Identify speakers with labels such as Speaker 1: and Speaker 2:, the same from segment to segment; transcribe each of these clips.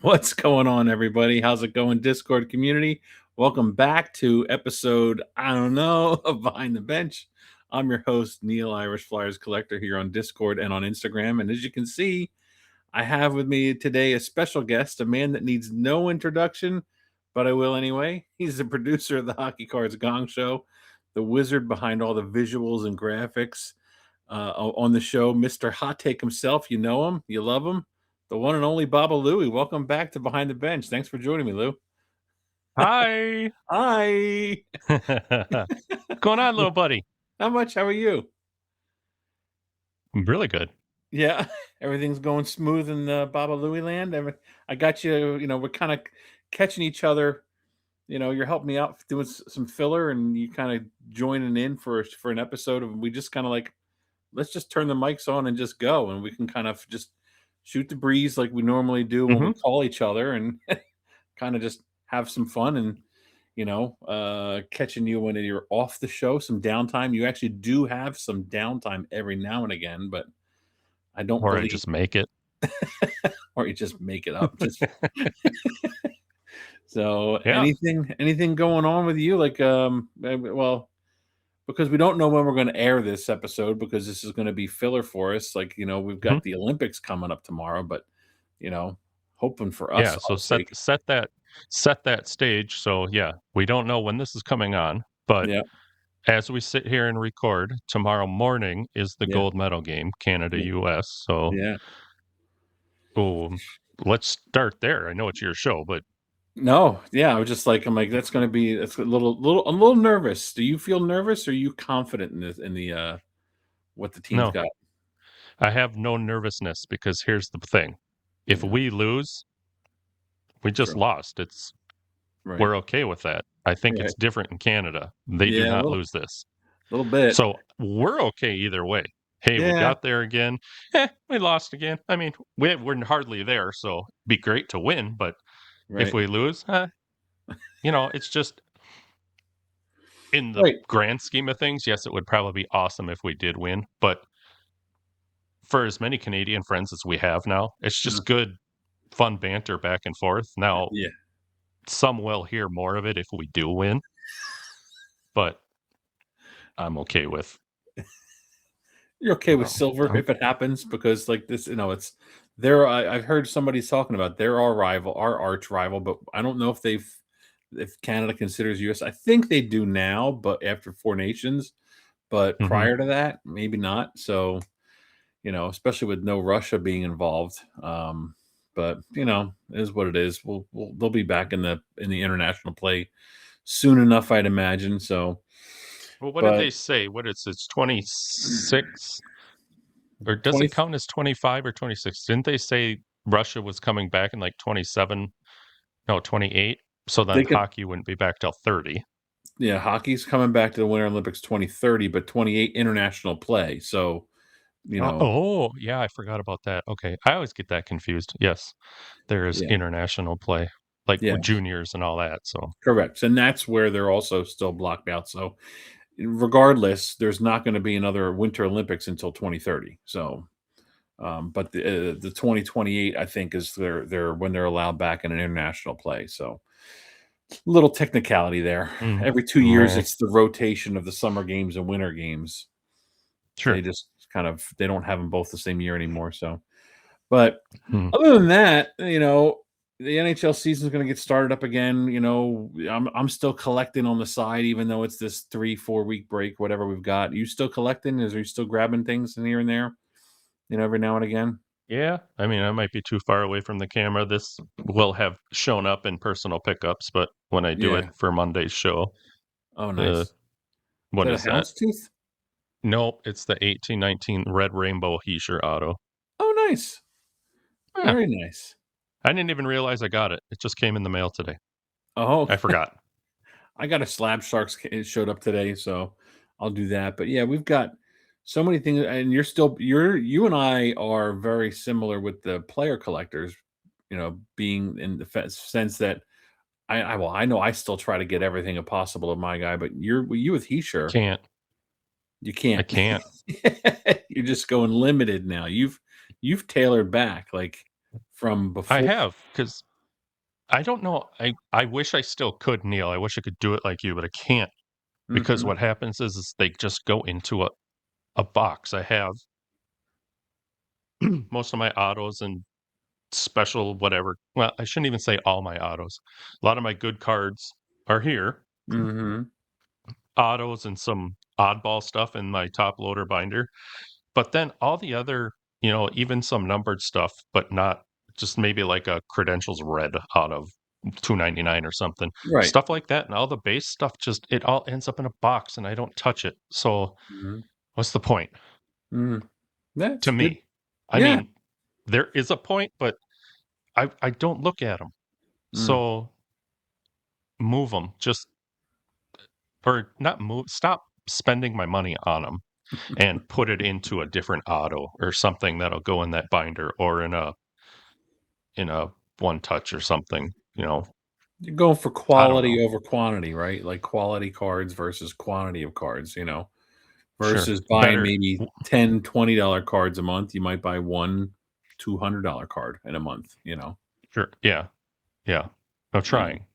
Speaker 1: What's going on, everybody? How's it going, Discord community? Welcome back to episode, I don't know, of Behind the Bench. I'm your host, Neil Irish Flyers Collector, here on Discord and on Instagram. And as you can see, I have with me today a special guest, a man that needs no introduction, but I will anyway. He's the producer of the Hockey Cards Gongshow, the wizard behind all the visuals and graphics on the show, Mr. Hot Take himself. You know him, you love him, the one and only Baba Lewi. Welcome back to Behind the Bench. Thanks for joining me, Lou.
Speaker 2: Hi.
Speaker 1: Hi.
Speaker 2: What's going on, little buddy?
Speaker 1: Not much. How are you?
Speaker 2: I'm really good.
Speaker 1: Yeah, everything's going smooth in the Baba Louie land. I got you. We're kind of catching each other. You're helping me out doing some filler, and you kind of joining in for an episode of. We just kind of like, let's just turn the mics on and just go, and we can kind of just shoot the breeze like we normally do when we call each other, and kind of just have some fun and catching you when you're off the show, some downtime. You actually do have some downtime every now and again, but I don't
Speaker 2: Or I
Speaker 1: believe,
Speaker 2: just make it.
Speaker 1: or you just make it up. So
Speaker 2: Yeah.
Speaker 1: anything going on with you? Like, well, because we don't know when we're going to air this episode, because this is going to be filler for us. Like, we've got the Olympics coming up tomorrow, but hoping for us.
Speaker 2: Yeah. So set that stage. So yeah, we don't know when this is coming on, but
Speaker 1: Yeah,
Speaker 2: as we sit here and record, tomorrow morning is the
Speaker 1: yeah,
Speaker 2: gold medal game, Canada
Speaker 1: yeah,
Speaker 2: US. So
Speaker 1: yeah.
Speaker 2: let's start there. I know it's your show, but
Speaker 1: No, yeah, I'm like, that's a little. I'm a little nervous. Do you feel nervous, or are you confident in this, in the what the team's
Speaker 2: no,
Speaker 1: got?
Speaker 2: I have no nervousness because here's the thing. If
Speaker 1: Yeah,
Speaker 2: we lose, we just
Speaker 1: true.
Speaker 2: lost.
Speaker 1: Right,
Speaker 2: We're okay with that. I think
Speaker 1: right.
Speaker 2: it's different in Canada. They do
Speaker 1: Yeah, a
Speaker 2: not
Speaker 1: little,
Speaker 2: lose this.
Speaker 1: little bit.
Speaker 2: So we're okay either way. Hey, we
Speaker 1: Yeah,
Speaker 2: got there again. We lost again. I mean, we're hardly there, so it'd be great to win. But if
Speaker 1: right,
Speaker 2: we lose, it's just in the
Speaker 1: right.
Speaker 2: grand scheme of things. Yes, it would probably be awesome if we did win. But for as many Canadian friends as we have now, it's
Speaker 1: Uh,
Speaker 2: just good, fun banter back and forth. Now,
Speaker 1: yeah,
Speaker 2: some will hear more of it if we do win, but I'm okay with,
Speaker 1: you're okay with silver
Speaker 2: I'm
Speaker 1: if it happens, because like this, it's there. I've heard somebody's talking about they're our rival, our arch rival, but I don't know if Canada considers US. I think they do now, but after Four Nations. But
Speaker 2: mhm.
Speaker 1: prior to that, maybe not. So, especially with no Russia being involved. But it is what it is. They'll be back in the international play soon enough, I'd imagine. So,
Speaker 2: Well, what did
Speaker 1: but
Speaker 2: they say? What is it's 26 or does
Speaker 1: 20,
Speaker 2: it count as 25 or 26? Didn't they say Russia was coming back in like 27, no, 28? So
Speaker 1: they
Speaker 2: then
Speaker 1: could,
Speaker 2: hockey wouldn't be back till 30.
Speaker 1: yeah, hockey's coming back to the Winter Olympics 2030, but 28 international play. So,
Speaker 2: Yeah, I forgot about that. Okay. I always get that confused. Yes, there is
Speaker 1: yeah,
Speaker 2: international play, like
Speaker 1: yeah,
Speaker 2: with juniors and all that. So,
Speaker 1: correct. And that's where they're also still blocked out. So, regardless, there's not going to be another Winter Olympics until 2030. So, but the 2028, I think, is their when they're allowed back in an international play. So, little technicality there.
Speaker 2: mm,
Speaker 1: Every 2 years,
Speaker 2: meh,
Speaker 1: it's the rotation of the summer games and winter games. They
Speaker 2: sure.
Speaker 1: just they don't have them both the same year anymore. So, but
Speaker 2: Mm,
Speaker 1: other than that, the NHL season is going to get started up again. I'm still collecting on the side, even though it's this 3-4 week break, whatever we've got. You still collecting? Are you still grabbing things in here and there? Every now and again.
Speaker 2: yeah, I mean, I might be too far away from the camera. This will have shown up in personal pickups, but when I do it
Speaker 1: Yeah.
Speaker 2: for Monday's show,
Speaker 1: Oh,
Speaker 2: uh,
Speaker 1: nice. Is
Speaker 2: what
Speaker 1: that a
Speaker 2: is that?
Speaker 1: houndstooth?
Speaker 2: Nope, it's the 1819 Red Rainbow Heischer Auto.
Speaker 1: Oh, nice.
Speaker 2: Yeah,
Speaker 1: Very nice.
Speaker 2: I didn't even realize I got it. It just came in the mail today.
Speaker 1: Oh,
Speaker 2: I forgot.
Speaker 1: I got a Slab Sharks. It showed up today, so I'll do that. But yeah, we've got so many things, and you and I are very similar with the player collectors. Being in the sense that I know I still try to get everything possible of my guy, but you with
Speaker 2: I
Speaker 1: Heischer,
Speaker 2: can't.
Speaker 1: you
Speaker 2: I
Speaker 1: can't.
Speaker 2: can't.
Speaker 1: You're just going limited now. You've tailored back like from
Speaker 2: I
Speaker 1: before.
Speaker 2: have because I don't know. I wish I still could, Neil. I wish I could do it like you, but I can't because
Speaker 1: Mhm.
Speaker 2: what happens is they just go into a box. I have most of my autos and special whatever. Well, I shouldn't even say all my autos. A lot of my good cards are here.
Speaker 1: Mhm.
Speaker 2: Autos and some oddball stuff in my top loader binder. But then all the other, even some numbered stuff, but not just maybe like a credentials red out of 299 or something.
Speaker 1: Right.
Speaker 2: Stuff like that and all the base stuff just it all ends up in a box and I don't touch it. So
Speaker 1: Mhm.
Speaker 2: what's the point
Speaker 1: Mhm. That's
Speaker 2: to
Speaker 1: good.
Speaker 2: me? I
Speaker 1: Yeah.
Speaker 2: mean, there is a point, but I don't look at them.
Speaker 1: Mm.
Speaker 2: So move them. Just or not move stop spending my money on them and put it into a different auto or something that'll go in that binder or in a one touch or something,
Speaker 1: You're going for
Speaker 2: I don't know.
Speaker 1: quality over quantity, right? Like quality cards versus quantity of cards,
Speaker 2: Sure.
Speaker 1: versus buying
Speaker 2: Better
Speaker 1: maybe 10, $20 cards a month. You might buy one $200 card in a month,
Speaker 2: sure. Yeah. Yeah. I'm
Speaker 1: you know,
Speaker 2: trying.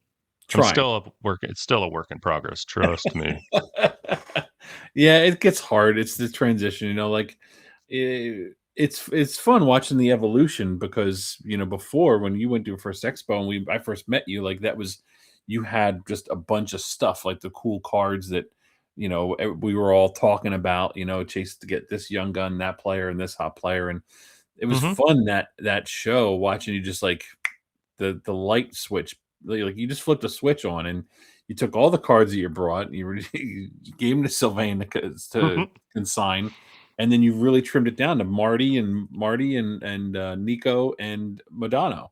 Speaker 2: I'm
Speaker 1: trying.
Speaker 2: still a work it's still a work in progress, trust me.
Speaker 1: Yeah, it gets hard. It's the transition, like it's fun watching the evolution because before when you went to your first expo and I first met you, like that was you had just a bunch of stuff like the cool cards that we were all talking about, chase to get this young gun, that player, and this hot player, and it was
Speaker 2: Mhm.
Speaker 1: fun that show watching you just like the light switch. Like you just flipped a switch on, and you took all the cards that you brought, and you gave them to Sylvain to
Speaker 2: Mhm.
Speaker 1: consign, and then you really trimmed it down to Marty and Nico and Madonna,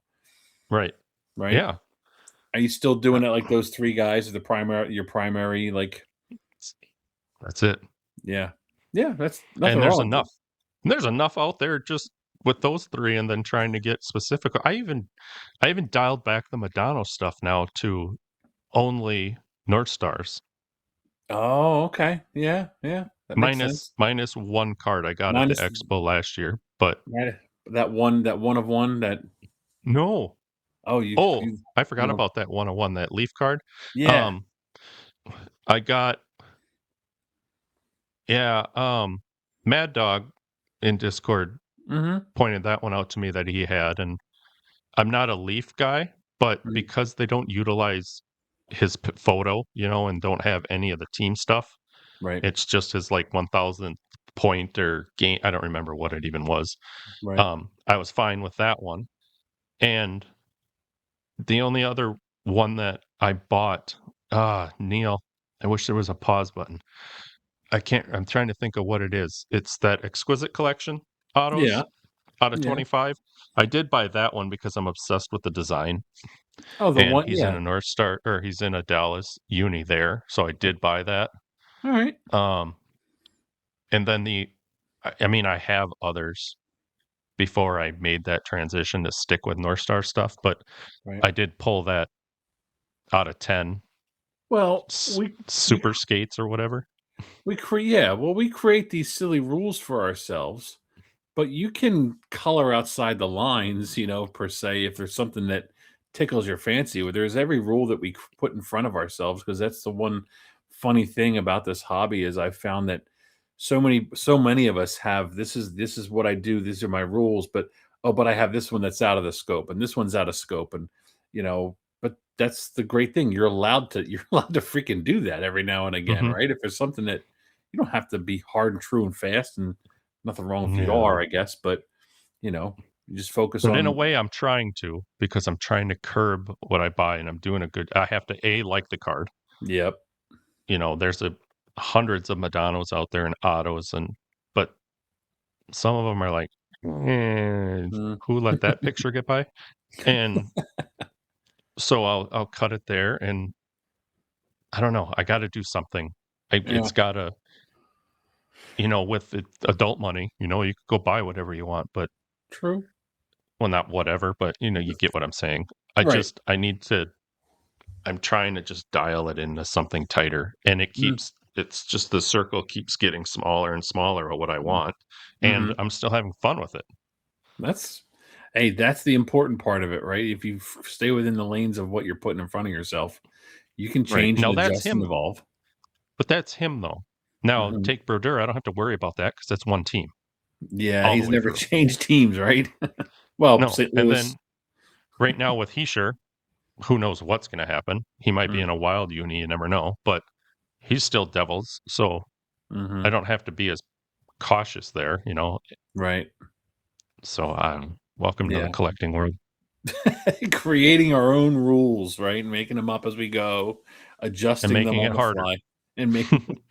Speaker 2: Right.
Speaker 1: right?
Speaker 2: Yeah.
Speaker 1: Are you still
Speaker 2: Uh,
Speaker 1: doing it like those three guys are the primary your primary like
Speaker 2: that's it.
Speaker 1: yeah. Yeah, that's nothing
Speaker 2: And
Speaker 1: wrong with it.
Speaker 2: there's enough out there just with those 3 and then trying to get specific. I even dialed back the Madonna stuff now to only North Stars.
Speaker 1: Oh, okay. Yeah, yeah. That makes
Speaker 2: Minus
Speaker 1: sense.
Speaker 2: minus 1 card I got at the
Speaker 1: Minus
Speaker 2: expo last year, but
Speaker 1: right, that one of one that
Speaker 2: no.
Speaker 1: oh
Speaker 2: Oh, I
Speaker 1: you
Speaker 2: forgot
Speaker 1: know
Speaker 2: about that one-on-one, that leaf card.
Speaker 1: yeah.
Speaker 2: Um, I got yeah, Mad Dog in Discord
Speaker 1: Mhm.
Speaker 2: pointed that one out to me that he had, and I'm not a leaf guy, but
Speaker 1: Mm,
Speaker 2: because they don't utilize his photo, and don't have any of the team stuff,
Speaker 1: right,
Speaker 2: it's just his, like, 1,000th point or game I don't remember what it even was.
Speaker 1: right.
Speaker 2: I was fine with that one, and the only other one that I bought Neil, I wish there was a pause button. I'm trying to think of what it is. It's that Exquisite Collection
Speaker 1: Yeah,
Speaker 2: autos out of
Speaker 1: yeah.
Speaker 2: 25. I did buy that one because I'm obsessed with the design,
Speaker 1: Oh, the
Speaker 2: and
Speaker 1: one
Speaker 2: he's in
Speaker 1: yeah.
Speaker 2: a North Star or he's in a Dallas uni there, so I did buy that.
Speaker 1: Alright,
Speaker 2: Um, and then I mean, I have others before I made that transition to stick with North Star stuff, but
Speaker 1: right.
Speaker 2: I did pull that out of 10
Speaker 1: Well, we
Speaker 2: super skates or whatever.
Speaker 1: we create yeah, well, we create these silly rules for ourselves, but you can color outside the lines, per se, if there's something that tickles your fancy. Where there's every rule that we put in front of ourselves, because that's the one funny thing about this hobby is I found that so many of us have this is what I do. These are my rules, but oh, but I have this one that's out of the scope, and this one's out of scope, and but that's the great thing. You're allowed to you're allowed to freaking do that every now and again,
Speaker 2: Mhm.
Speaker 1: right? If there's something that you don't have to be hard and true and fast, and nothing wrong if you are,
Speaker 2: No.
Speaker 1: I guess, but, you know, you just focus
Speaker 2: But in a
Speaker 1: on
Speaker 2: way, I'm trying to because I'm trying to curb what I buy, and I'm doing a good I have to, A, like the card.
Speaker 1: yep.
Speaker 2: There's hundreds of Madonnas out there and autos, but some of them are like, "Eh,
Speaker 1: Mm,
Speaker 2: who let that picture get by?" And so I'll cut it there, and I don't know, I gotta do something.
Speaker 1: yeah,
Speaker 2: It's gotta with adult money, you could go buy whatever you want, but
Speaker 1: true.
Speaker 2: well, not whatever, but, you get what I'm saying.
Speaker 1: Right.
Speaker 2: I need to I'm trying to just dial it into something tighter, and
Speaker 1: Mm,
Speaker 2: it's just the circle keeps getting smaller and smaller of what I
Speaker 1: mm,
Speaker 2: want, and
Speaker 1: mhm.
Speaker 2: I'm still having fun with it.
Speaker 1: That's Hey, that's the important part of it, right? If you stay within the lanes of what you're putting in front of yourself, you can
Speaker 2: Right.
Speaker 1: change and
Speaker 2: Now that's
Speaker 1: adjust and
Speaker 2: him,
Speaker 1: evolve.
Speaker 2: but that's him though. Now
Speaker 1: Mhm.
Speaker 2: take Brodeur, I don't have to worry about that because that's one team
Speaker 1: Yeah,
Speaker 2: all the
Speaker 1: he's
Speaker 2: way
Speaker 1: never
Speaker 2: through.
Speaker 1: changed teams, right? Well,
Speaker 2: No,
Speaker 1: St.
Speaker 2: and
Speaker 1: Louis.
Speaker 2: then right now with Heischer, who knows what's going to happen? He might be
Speaker 1: Mm,
Speaker 2: in a wild uni, you never know, but he's still Devils, so I
Speaker 1: mhm,
Speaker 2: don't have to be as cautious there,
Speaker 1: right.
Speaker 2: So welcome to the
Speaker 1: Yeah.
Speaker 2: collecting world
Speaker 1: Creating our own rules, right? Making them up as we go,
Speaker 2: and
Speaker 1: adjusting them
Speaker 2: making
Speaker 1: on
Speaker 2: it
Speaker 1: the
Speaker 2: harder.
Speaker 1: fly, and making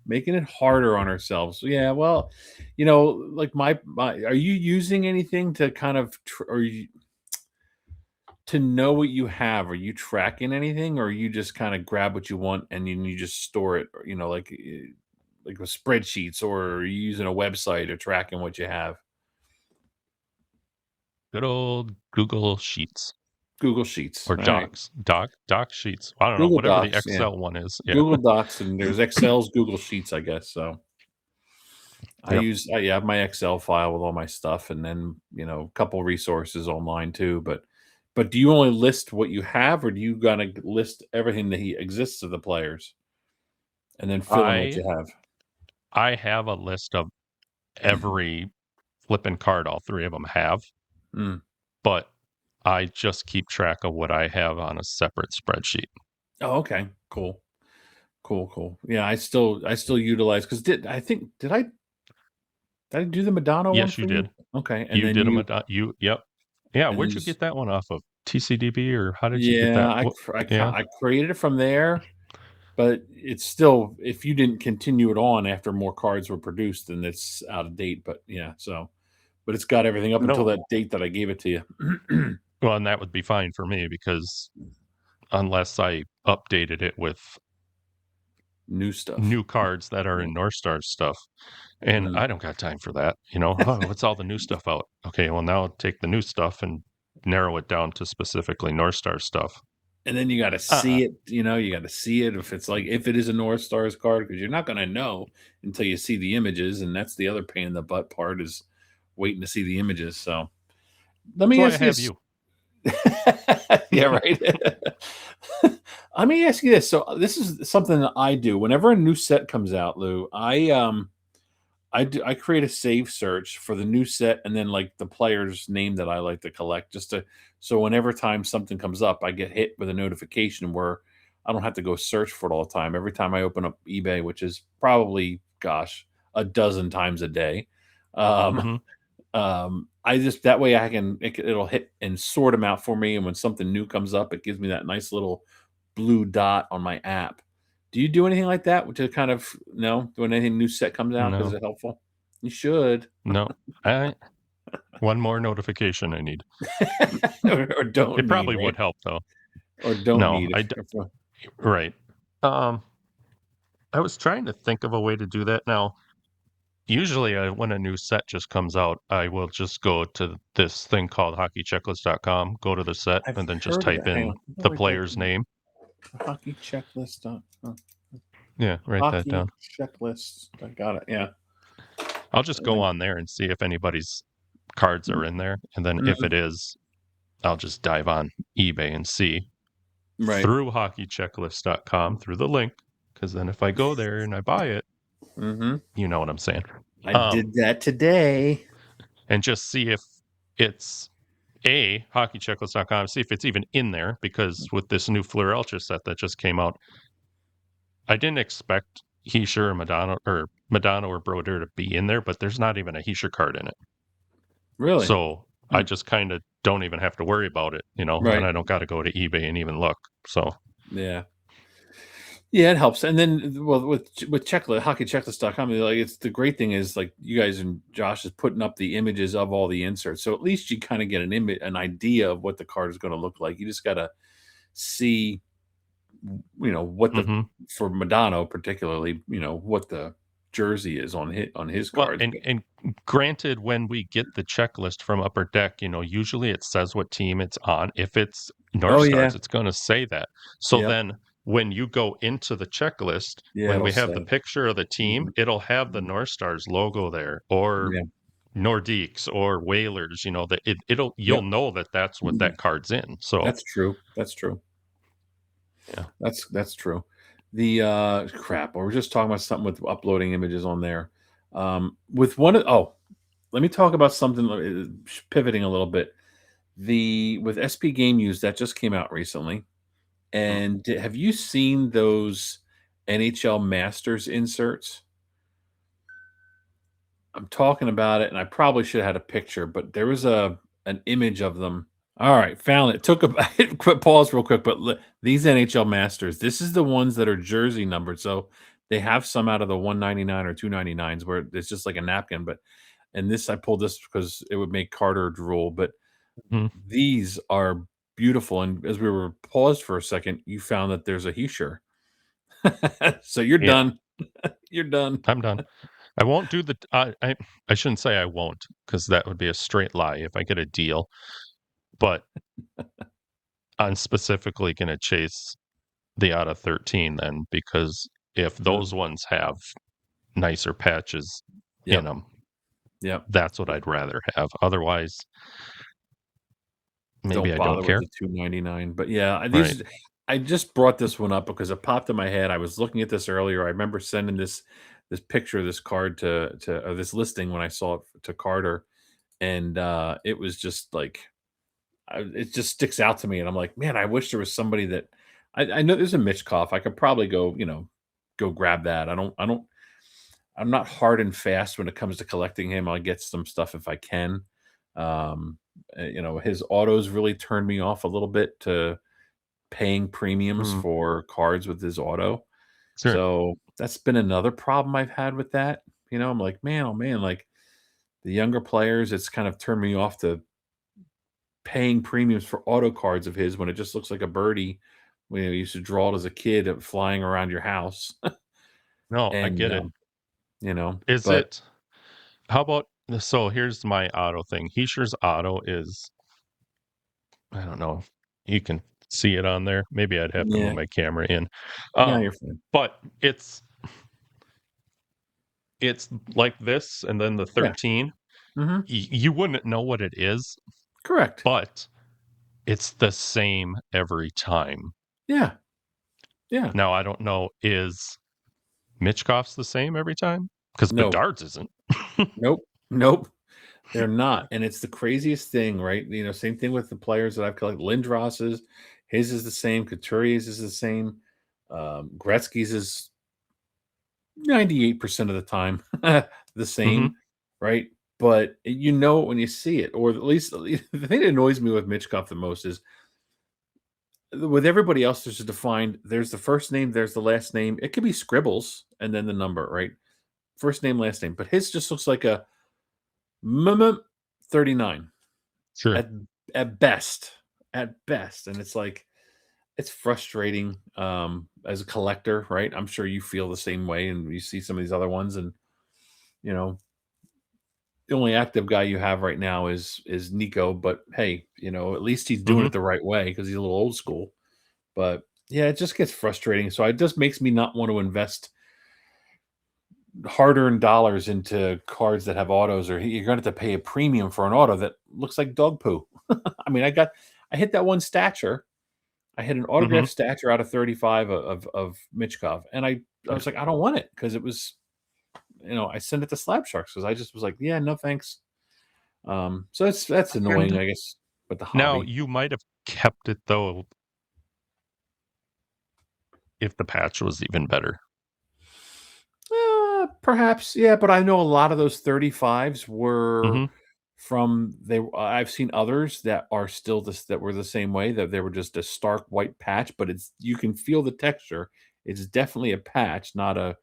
Speaker 1: making it harder on ourselves. Yeah, well, like my are you using anything to kind of or you to know what you have? Are you tracking anything, or you just kind of grab what you want and you just store it, or, like with spreadsheets, or are you using a website or tracking what you have?
Speaker 2: Good old Google Sheets
Speaker 1: Google Sheets,
Speaker 2: or
Speaker 1: all right.
Speaker 2: Docs, Doc Sheets. I don't know,
Speaker 1: Google
Speaker 2: whatever the
Speaker 1: Docs, yeah.
Speaker 2: Excel one is. Yeah.
Speaker 1: Google Docs, and there's Excel's Google Sheets, I guess. So
Speaker 2: Yep.
Speaker 1: I have my Excel file with all my stuff, and then a couple resources online too. But do you only list what you have, or do you gotta list everything that he exists of the players, and then fill in what
Speaker 2: I
Speaker 1: you have?
Speaker 2: I have a list of every flipping card all three of them have,
Speaker 1: Mm.
Speaker 2: but I just keep track of what I have on a separate spreadsheet.
Speaker 1: Oh, okay, cool, cool, cool. Yeah, I still utilize because did I do the Madonna one
Speaker 2: Yes,
Speaker 1: for
Speaker 2: you
Speaker 1: you?
Speaker 2: did.
Speaker 1: Okay, and
Speaker 2: You
Speaker 1: then
Speaker 2: did them. You Yep. Yeah.
Speaker 1: and then
Speaker 2: Where'd you get that one off of? TCDB or how did you get
Speaker 1: yeah,
Speaker 2: that? What? Yeah.
Speaker 1: I created it from there. But it's still, if you didn't continue it on after more cards were produced, then it's out of date. But yeah, but it's got everything up until
Speaker 2: No.
Speaker 1: that date that I gave it to you.
Speaker 2: Well, and that would be fine for me because unless I updated it with
Speaker 1: New stuff.
Speaker 2: new cards that are
Speaker 1: Yeah.
Speaker 2: in North Star stuff. And
Speaker 1: Mhm.
Speaker 2: I don't got time for that. Oh, what's all the new stuff out? Okay, well now take the new stuff and narrow it down to specifically North Star stuff.
Speaker 1: And then you got to
Speaker 2: Uh-uh.
Speaker 1: see it. You got to see it if it is a North Stars card, because you're not going to know until you see the images, and that's the other pain in the butt part is waiting to see the images. So let
Speaker 2: That's
Speaker 1: me
Speaker 2: why I
Speaker 1: ask you
Speaker 2: have
Speaker 1: this.
Speaker 2: you.
Speaker 1: Yeah, right. Let me ask you this. So this is something that I do whenever a new set comes out, Lou. I create a save search for the new set and then like the player's name that I like to collect, just to so whenever time something comes up, I get hit with a notification where I don't have to go search for it all the time. Every time I open up eBay, which is probably, gosh, a dozen times a day, um,
Speaker 2: Mhm.
Speaker 1: I just that way it'll hit and sort them out for me, and when something new comes up, it gives me that nice little blue dot on my app. Do you do anything like that to kind of no, when anything new set comes out? Because
Speaker 2: No.
Speaker 1: it's helpful? You should.
Speaker 2: No. I One more notification I need.
Speaker 1: Or don't
Speaker 2: It
Speaker 1: need,
Speaker 2: probably
Speaker 1: right?
Speaker 2: would help though.
Speaker 1: Or don't
Speaker 2: No,
Speaker 1: need
Speaker 2: right. Um, I was trying to think of a way to do that. Now, usually when a new set just comes out, I will just go to this thing called hockeychecklist.com, go to the set,
Speaker 1: I've
Speaker 2: and then just
Speaker 1: heard of
Speaker 2: type
Speaker 1: that. Hang
Speaker 2: in
Speaker 1: on. Let me
Speaker 2: the
Speaker 1: write that
Speaker 2: player's
Speaker 1: down.
Speaker 2: name.
Speaker 1: Hockey checklist.
Speaker 2: Yeah, write that
Speaker 1: Hockey
Speaker 2: down.
Speaker 1: checklist. I got it. Yeah.
Speaker 2: I'll just go on there and see if anybody's cards are in there, and then if it
Speaker 1: Mhm.
Speaker 2: is, I'll just dive on eBay and see
Speaker 1: Right.
Speaker 2: through hockeychecklist.com through the link, because then if I go there and I buy it,
Speaker 1: Mhm.
Speaker 2: you know what I'm saying.
Speaker 1: I
Speaker 2: Um,
Speaker 1: did that today.
Speaker 2: and just see if it's hockeychecklist.com, see if it's even in there, because with this new Fleur Ultra set that just came out, I didn't expect Heischer or Madonna or Brodeur to be in there, but there's not even a Heischer card in it.
Speaker 1: Really?
Speaker 2: So I
Speaker 1: Hmm.
Speaker 2: just kind of don't even have to worry about it, and
Speaker 1: Right.
Speaker 2: I don't got to go to eBay and even look. So,
Speaker 1: Yeah. Yeah, it helps. And then, well, with checklist, hockeychecklist.com, like it's the great thing is like you guys and Josh is putting up the images of all the inserts. So at least you kind of get an idea of what the card is going to look like. You just got to see, what the
Speaker 2: mhm.
Speaker 1: for Madonna particularly, what the jersey is on his
Speaker 2: Well,
Speaker 1: cards.
Speaker 2: and granted, when we get the checklist from Upper Deck, usually it says what team it's on. If it's North
Speaker 1: Oh yeah,
Speaker 2: Stars, it's going to say that. So
Speaker 1: yep,
Speaker 2: then when you go into the checklist,
Speaker 1: yeah.
Speaker 2: when
Speaker 1: It'll
Speaker 2: we have the
Speaker 1: say,
Speaker 2: picture of the team,
Speaker 1: mhm,
Speaker 2: it'll have the
Speaker 1: mhm,
Speaker 2: North Stars logo there or
Speaker 1: yeah,
Speaker 2: Nordiques or Whalers, that you'll
Speaker 1: Yep.
Speaker 2: know that that's what
Speaker 1: Mhm.
Speaker 2: that card's in. So,
Speaker 1: That's true. That's true.
Speaker 2: yeah.
Speaker 1: That's true. The crap. We were just talking about something with uploading images on there. With one of oh, let me talk about something pivoting a little bit. The with SP Game Use that just came out recently.
Speaker 2: Mm,
Speaker 1: And have you seen those NHL Masters inserts? I'm talking about it, and I probably should have had a picture, but there was an image of them. All right, found it. Took a quick pause real quick, but these NHL Masters, this is the ones that are jersey numbered. So they have some out of the 199 or 299s where it's just like a napkin. But and this I pulled this because it would make Carter drool. But
Speaker 2: mhm.
Speaker 1: these are beautiful. And as we were paused for a second, you found that there's a Heischer. So you're
Speaker 2: Yeah,
Speaker 1: done. You're done.
Speaker 2: I'm done. I won't do the I shouldn't say I won't, because that would be a straight lie if I get a deal, but I'm specifically gonna chase the out of 13 then, because if
Speaker 1: Uh,
Speaker 2: those ones have nicer patches in
Speaker 1: yep.
Speaker 2: them,
Speaker 1: Yep.
Speaker 2: that's what I'd rather have. Otherwise, maybe
Speaker 1: Don't
Speaker 2: I don't
Speaker 1: bother with
Speaker 2: care.
Speaker 1: the 299. But yeah,
Speaker 2: Right.
Speaker 1: I just brought this one up because it popped in my head. I was looking at this earlier. I remember sending this picture of this card to or this listing when I saw it to Carter, and it was just like it just sticks out to me, and I'm like, man, I wish there was somebody that I know there's a Mitchkoff. I could probably go, go grab that. I'm not hard and fast when it comes to collecting him. I'll get some stuff if I can. His autos really turned me off a little bit to paying premiums
Speaker 2: Mm,
Speaker 1: for cards with his auto.
Speaker 2: sure.
Speaker 1: So that's been another problem I've had with that. I'm like, man, oh man, like the younger players, it's kind of turned me off to paying premiums for auto cards of his when it just looks like a birdie. We used to draw it as a kid flying around your house.
Speaker 2: No, I
Speaker 1: and
Speaker 2: get it. Is
Speaker 1: but
Speaker 2: it how about so here's my auto thing. Heischer's auto is I don't know if you can see it on there. Maybe I'd have to move
Speaker 1: yeah,
Speaker 2: my camera in.
Speaker 1: no, you're
Speaker 2: Um,
Speaker 1: fine.
Speaker 2: but it's like this and then the
Speaker 1: Yeah.
Speaker 2: 13.
Speaker 1: Hmm.
Speaker 2: You wouldn't know what it is,
Speaker 1: Correct.
Speaker 2: but it's the same every time.
Speaker 1: Yeah. Yeah.
Speaker 2: Now I don't know, is Mitchkoff's the same every time? Because
Speaker 1: No.
Speaker 2: Bedard's isn't.
Speaker 1: Nope. Nope. They're not, and it's the craziest thing, right? Same thing with the players that I've collected. Lindros's, his is the same. Couturier's is the same. Gretzky's is 98% of the time the
Speaker 2: Mhm,
Speaker 1: same, right? But you know it when you see it, or at least the thing that annoys me with Mitchkov the most is with everybody else. There's a defined. There's the first name. There's the last name. It could be scribbles and then the number, right? First name, last name. But his just looks like a 39
Speaker 2: sure.
Speaker 1: at at best, and it's like it's frustrating as a collector, right? I'm sure you feel the same way, and you see some of these other ones, and you know the only active guy you have right now is Nico, but hey, at least he's doing
Speaker 2: Mhm.
Speaker 1: it the right way because he's a little old school. But yeah, it just gets frustrating. So it just makes me not want to invest hard-earned dollars into cards that have autos, or you're going to have to pay a premium for an auto that looks like dog poo. I mean, I hit that one stature. I hit an
Speaker 2: Mhm.
Speaker 1: autographed stature out of 35 of Mitchkov, and I
Speaker 2: Right.
Speaker 1: was like, I don't want it because it was, I sent it to Slab Sharks because I just was like, yeah, no thanks. So that's annoying,
Speaker 2: And
Speaker 1: I guess, with the
Speaker 2: now
Speaker 1: hobby.
Speaker 2: you might have kept it though if the patch was even better.
Speaker 1: Perhaps, yeah, but I know a lot of those 35s were
Speaker 2: Mhm.
Speaker 1: I've seen others that are still that were the same way, that they were just a stark white patch, but you can feel the texture. It's definitely a patch, not a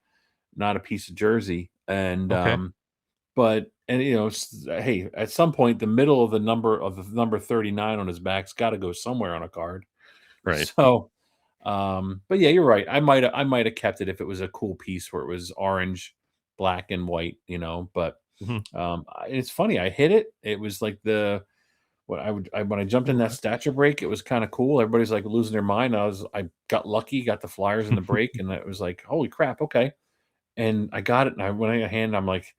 Speaker 1: piece of jersey. And
Speaker 2: Okay.
Speaker 1: but and hey, at some point the middle of the number 39 on his back's got to go somewhere on a card.
Speaker 2: Right.
Speaker 1: So but yeah, you're right. I might have kept it if it was a cool piece where it was orange, black, and white, but
Speaker 2: Mhm.
Speaker 1: it's funny. I hit it. It was like when I jumped in that stature break, it was kind of cool. Everybody's like losing their mind. I got lucky, got the Flyers in the break, and it was like, holy crap, okay. And I got it, and I went in hand. I'm like,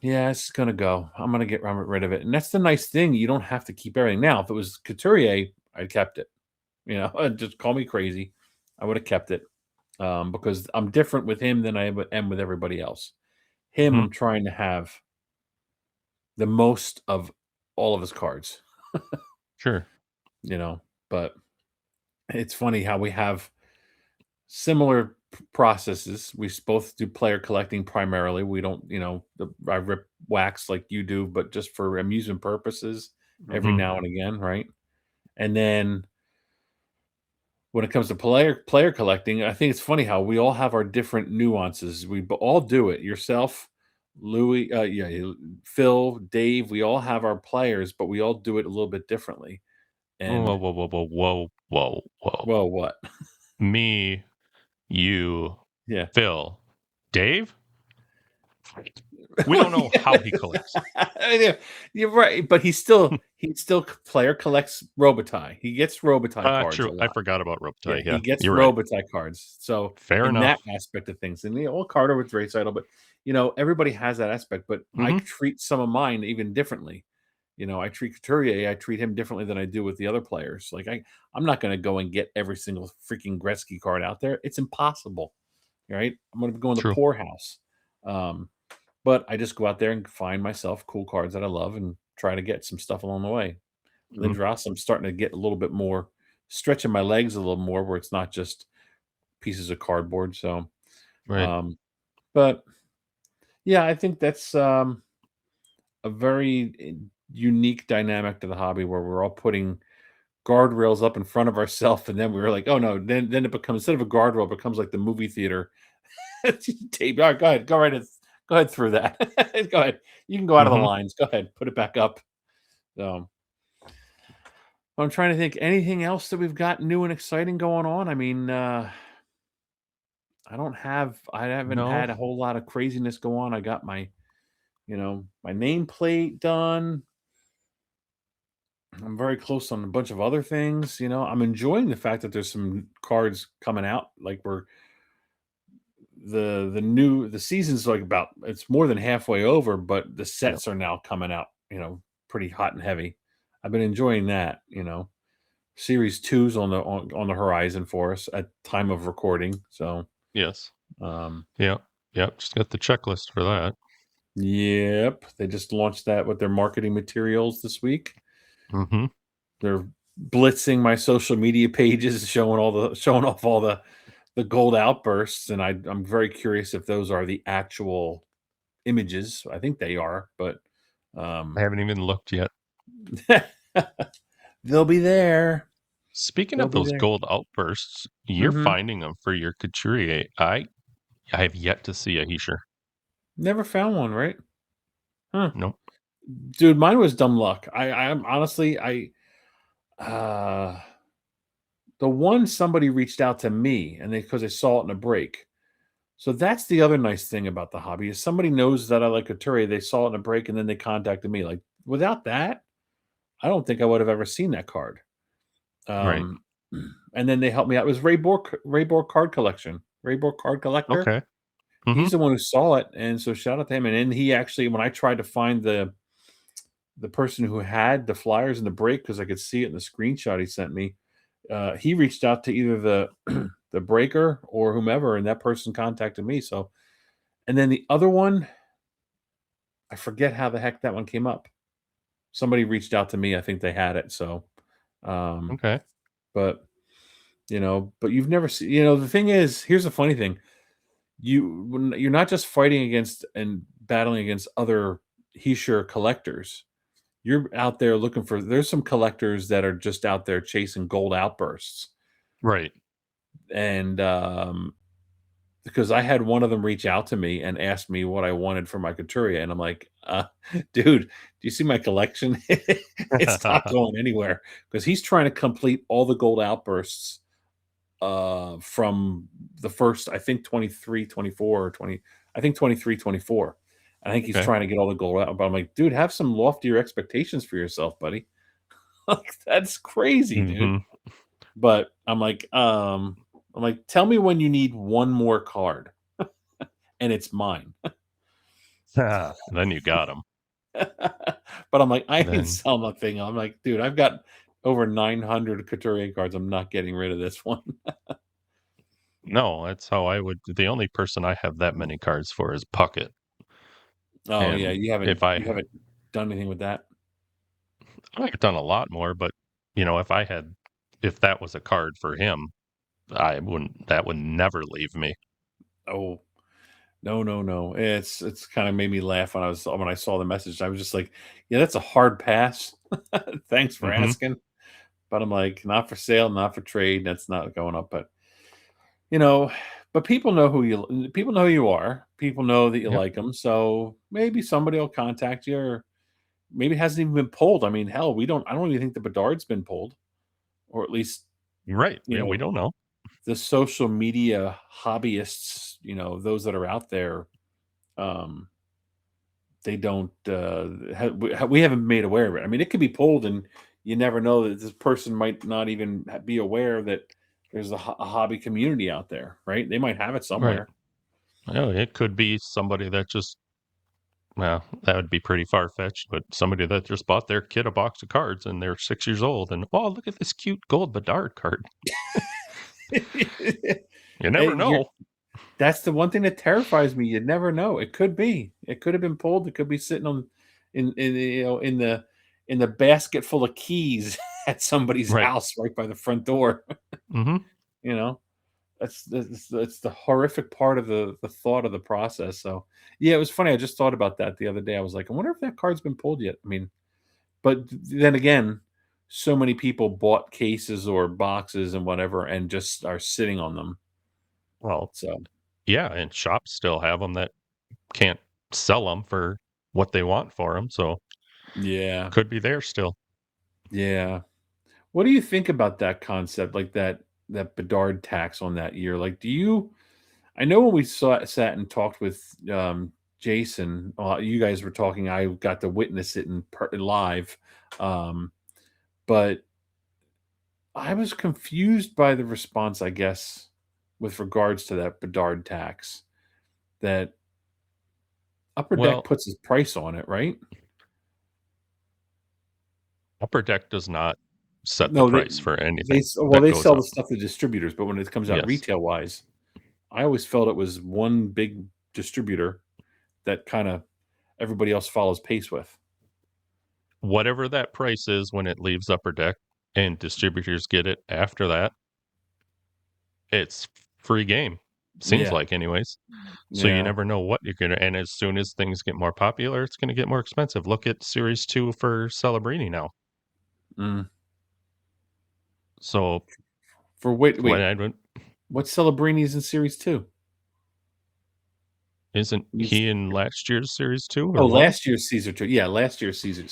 Speaker 1: Yeah, it's gonna go. I'm gonna get rid of it, and that's the nice thing. You don't have to keep everything. Now, if it was Couturier, I'd kept it. Just call me crazy. I would have kept it because I'm different with him than I am with everybody else. Him,
Speaker 2: Mhm.
Speaker 1: I'm trying to have the most of all of his cards.
Speaker 2: Sure.
Speaker 1: You know, but it's funny how we have similar processes. We both do player collecting primarily. We don't, I rip wax like you do, but just for amusement purposes every
Speaker 2: Mhm.
Speaker 1: now and again, right? And then when it comes to player collecting, I think it's funny how we all have our different nuances. We all do it. Yourself, Louis, Phil, Dave. We all have our players, but we all do it a little bit differently.
Speaker 2: Whoa,
Speaker 1: And
Speaker 2: whoa, whoa, whoa, whoa, whoa, whoa.
Speaker 1: well, what?
Speaker 2: Me, you,
Speaker 1: Yeah.
Speaker 2: Phil, Dave? We
Speaker 1: Well,
Speaker 2: don't know how he collects.
Speaker 1: yeah, you're right, but he still player collects Robitaille. He gets Robitaille cards
Speaker 2: True.
Speaker 1: a
Speaker 2: I
Speaker 1: lot.
Speaker 2: forgot about
Speaker 1: Yeah,
Speaker 2: Robitaille.
Speaker 1: he
Speaker 2: Yeah,
Speaker 1: gets
Speaker 2: you're right.
Speaker 1: Robitaille cards. So
Speaker 2: Fair
Speaker 1: in that
Speaker 2: enough.
Speaker 1: aspect of things, and Carter with Recital, but everybody has that aspect. But I
Speaker 2: Mhm.
Speaker 1: treat some of mine even differently. I treat Couturier, I treat him differently than I do with the other players. Like I'm not going to go and get every single freaking Gretzky card out there. It's impossible, right? I'm going to go in the
Speaker 2: True.
Speaker 1: poorhouse. Um, but I just go out there and find myself cool cards that I love and try to get some stuff along the way.
Speaker 2: Mhm.
Speaker 1: Lindros, I'm starting to get a little bit more stretching my legs a little more where it's not just pieces of cardboard. So,
Speaker 2: Right.
Speaker 1: um, but yeah, I think that's a very unique dynamic to the hobby where we're all putting guardrails up in front of ourselves, and then we were like, oh no, then it becomes instead of a guardrail, it becomes like the movie theater tape. All right, go ahead, go ahead through that. Go ahead, you can go out of the
Speaker 2: Mhm.
Speaker 1: lines. Go ahead, put it back up. So I'm trying to think anything else that we've got new and exciting going on. I mean, I haven't
Speaker 2: No.
Speaker 1: had a whole lot of craziness go on. I got my nameplate done. I'm very close on a bunch of other things. I'm enjoying the fact that there's some cards coming out. Like we're the season's like about it's more than halfway over, but the
Speaker 2: Yep.
Speaker 1: sets are now coming out, pretty hot and heavy. I've been enjoying that. Series two's on the horizon for us at time of recording. So
Speaker 2: Yes.
Speaker 1: um
Speaker 2: Yep. Yep. Just got the checklist for that.
Speaker 1: yep, they just launched that with their marketing materials this week.
Speaker 2: Mhm.
Speaker 1: They're blitzing my social media pages, showing off all the gold outbursts, and I'm very curious if those are the actual images. I think they are, but
Speaker 2: I
Speaker 1: um,
Speaker 2: haven't even looked yet.
Speaker 1: they'll be there.
Speaker 2: Speaking
Speaker 1: They'll
Speaker 2: of
Speaker 1: be
Speaker 2: those
Speaker 1: there.
Speaker 2: gold outbursts, you're
Speaker 1: Mhm.
Speaker 2: finding them for your couturier. I have yet to see a Heisher.
Speaker 1: Never found one, right? Huh.
Speaker 2: Nope.
Speaker 1: Dude, mine was dumb luck. I'm honestly, uh, the one somebody reached out to me and because they saw it in a break. So that's the other nice thing about the hobby is somebody knows that I like Couturier. They saw it in a break and then they contacted me. Like without that, I don't think I would have ever seen that card.
Speaker 2: Right.
Speaker 1: Um, and then they helped me out. It was Ray Borg card collection. Ray Borg card collector.
Speaker 2: Okay. Mhm.
Speaker 1: He's the one who saw it, and so shout out to him. And then he actually, when I tried to find the person who had the flyers in the break, because I could see it in the screenshot he sent me, he reached out to either the the breaker or whomever, and that person contacted me. So, and then the other one, I forget how the heck that one came up. Somebody reached out to me. I think they had it. So, um,
Speaker 2: Okay.
Speaker 1: but but you've never seen. The thing is, here's the funny thing: you're not just fighting against and battling against other Heisher collectors. You're out there looking for. There's some collectors that are just out there chasing gold outbursts,
Speaker 2: Right.
Speaker 1: and because I had one of them reach out to me and ask me what I wanted for my Couturier, and I'm like, dude, do you see my collection? It's not going anywhere because he's trying to complete all the gold outbursts from the first, I think 23, 24, or 20, I think 23, 24. I think he's
Speaker 2: Okay.
Speaker 1: trying to get all the gold out, but I'm like, dude, have some loftier expectations for yourself, buddy. Like, that's crazy, dude.
Speaker 2: Mhm.
Speaker 1: But I'm like, tell me when you need one more card and it's mine.
Speaker 2: Then you got him.
Speaker 1: But I'm like, I didn't
Speaker 2: Then
Speaker 1: sell my thing. I'm like, dude, I've got over 900 Couturier cards. I'm not getting rid of this one.
Speaker 2: no, that's how I would the only person I have that many cards for is Puckett,
Speaker 1: Oh yeah,
Speaker 2: and if I
Speaker 1: you haven't done anything with that.
Speaker 2: I've done a lot more, but, if that was a card for him, I wouldn't that would never leave me.
Speaker 1: Oh no, no, no. It's kind of made me laugh when I saw the message. I was just like, yeah, that's a hard pass. Thanks for
Speaker 2: Mhm.
Speaker 1: asking. But I'm like, not for sale, not for trade. That's not going up. But you know, but people know who you are. People know that you
Speaker 2: Yep.
Speaker 1: like them. So maybe somebody will contact you, or maybe it hasn't even been pulled. I mean, hell, we don't. I don't even think the Bedard's been pulled, or at least
Speaker 2: You're right.
Speaker 1: you
Speaker 2: Yeah, we
Speaker 1: know
Speaker 2: don't know.
Speaker 1: the social media hobbyists. Those that are out there. Um, they don't. We haven't made aware of it. I mean, it could be pulled, and you never know that this person might not even be aware that there's a hobby community out there, right? They might have it
Speaker 2: Right.
Speaker 1: somewhere.
Speaker 2: Oh, it could be somebody that just well, that would be pretty far-fetched, but somebody that just bought their kid a box of cards and they're 6 years old and, "Oh, look at this cute gold Bedard card." You never
Speaker 1: Hey,
Speaker 2: know.
Speaker 1: that's the one thing that terrifies me. You never know. It could be. It could have been pulled. It could be sitting on in in the basket full of keys at somebody's
Speaker 2: Right.
Speaker 1: house right by the front door.
Speaker 2: Mhm.
Speaker 1: You know, that's the horrific part of the thought of the process. So yeah, it was funny. I just thought about that the other day. I was like, I wonder if that card's been pulled yet. I mean, but then again, so many people bought cases or boxes and whatever and just are sitting on them.
Speaker 2: Well,
Speaker 1: So
Speaker 2: yeah, and shops still have them that can't sell them for what they want for them, so
Speaker 1: yeah,
Speaker 2: could be there still.
Speaker 1: yeah. What do you think about that concept, like that Bedard tax on that year? Like, do you? I know when we sat and talked with Jason, you guys were talking. I got to witness it live, um, but I was confused by the response. I guess with regards to that Bedard tax, that Upper Deck
Speaker 2: Well,
Speaker 1: puts his price on it, right?
Speaker 2: Upper Deck does not set the
Speaker 1: No,
Speaker 2: price for anything
Speaker 1: well,
Speaker 2: that
Speaker 1: they
Speaker 2: goes
Speaker 1: sell the
Speaker 2: up.
Speaker 1: stuff to distributors, but when it comes out
Speaker 2: Yes.
Speaker 1: retail wise, I always felt it was one big distributor that kinda everybody else follows pace with.
Speaker 2: Whatever that price is when it leaves Upper Deck and distributors get it after that, it's free game. Seems
Speaker 1: Yeah,
Speaker 2: like anyways. So you
Speaker 1: yeah,
Speaker 2: never know what you're gonna and as soon as things get more popular, it's gonna get more expensive. Look at Series 2 for Celebrini now.
Speaker 1: mm.
Speaker 2: So
Speaker 1: For
Speaker 2: when
Speaker 1: wait,
Speaker 2: I went
Speaker 1: what's Celebrini's in series 2?
Speaker 2: isn't
Speaker 1: He's
Speaker 2: he in last year's Series 2
Speaker 1: oh,
Speaker 2: or 1?
Speaker 1: last year's Caesar 2. Yeah, last year's Caesar,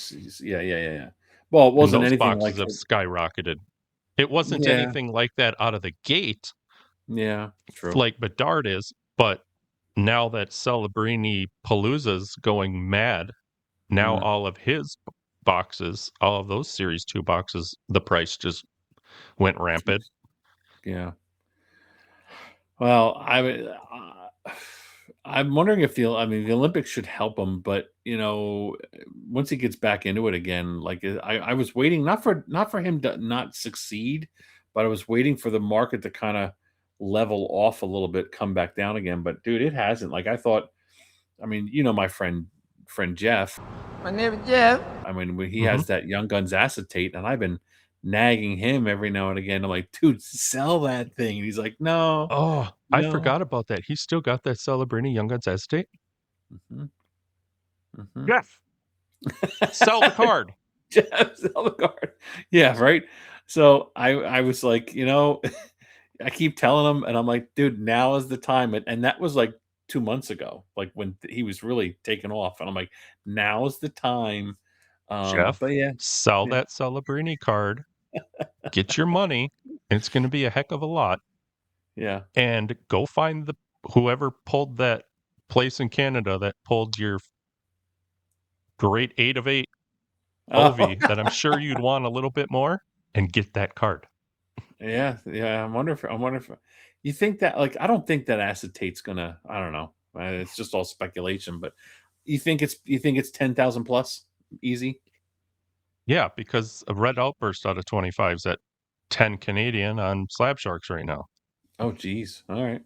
Speaker 1: yeah, yeah, yeah, yeah. Well, it
Speaker 2: And
Speaker 1: wasn't
Speaker 2: those
Speaker 1: anything
Speaker 2: boxes
Speaker 1: like
Speaker 2: have
Speaker 1: it.
Speaker 2: skyrocketed. It wasn't
Speaker 1: Yeah,
Speaker 2: anything like that out of the gate
Speaker 1: yeah, true.
Speaker 2: like Bedard is, but now that Celebrini Palooza's going mad, now
Speaker 1: Mm,
Speaker 2: all of his boxes, all of those Series 2 boxes, the price just went rampant.
Speaker 1: yeah. Well, I'm wondering if I mean, the Olympics should help him, but once he gets back into it again, like I was waiting not for him to not succeed, but I was waiting for the market to kind of level off a little bit, come back down again. But dude, it hasn't. Like I thought. I mean, my friend Jeff.
Speaker 3: My name is Jeff.
Speaker 1: I mean, when he
Speaker 2: Mhm.
Speaker 1: has that Young Guns acetate, and I've been nagging him every now and again. I'm like, dude, sell that thing. And he's like, no,
Speaker 2: Oh, I
Speaker 1: no.
Speaker 2: forgot about that. He's still got that Celebrini Young Guns acetate?
Speaker 1: Mhm, mhm.
Speaker 2: Yes. Sell the card.
Speaker 1: Jeff, sell the card. Yeah, right. So I was like, I keep telling him, and I'm like, dude, now is the time. And that was like 2 months ago, like when he was really taking off. And I'm like, now is the time. But
Speaker 2: Jeff,
Speaker 1: yeah,
Speaker 2: sell
Speaker 1: yeah,
Speaker 2: that Celebrini card, get your money, it's gonna be a heck of a lot,
Speaker 1: yeah.
Speaker 2: and go find the whoever pulled that place in Canada that pulled your great 8 of 8
Speaker 1: Oh,
Speaker 2: Ovi that I'm sure you'd want a little bit more, and get that card.
Speaker 1: yeah, yeah. I wonder if you think that, like, I don't think that acetate's gonna. I don't know. It's just all speculation, but You think it's 10,000 plus easy?
Speaker 2: Yeah, because a red outburst out of 25 is at 10 Canadian on Slab Sharks right now.
Speaker 1: Oh, geez. All right.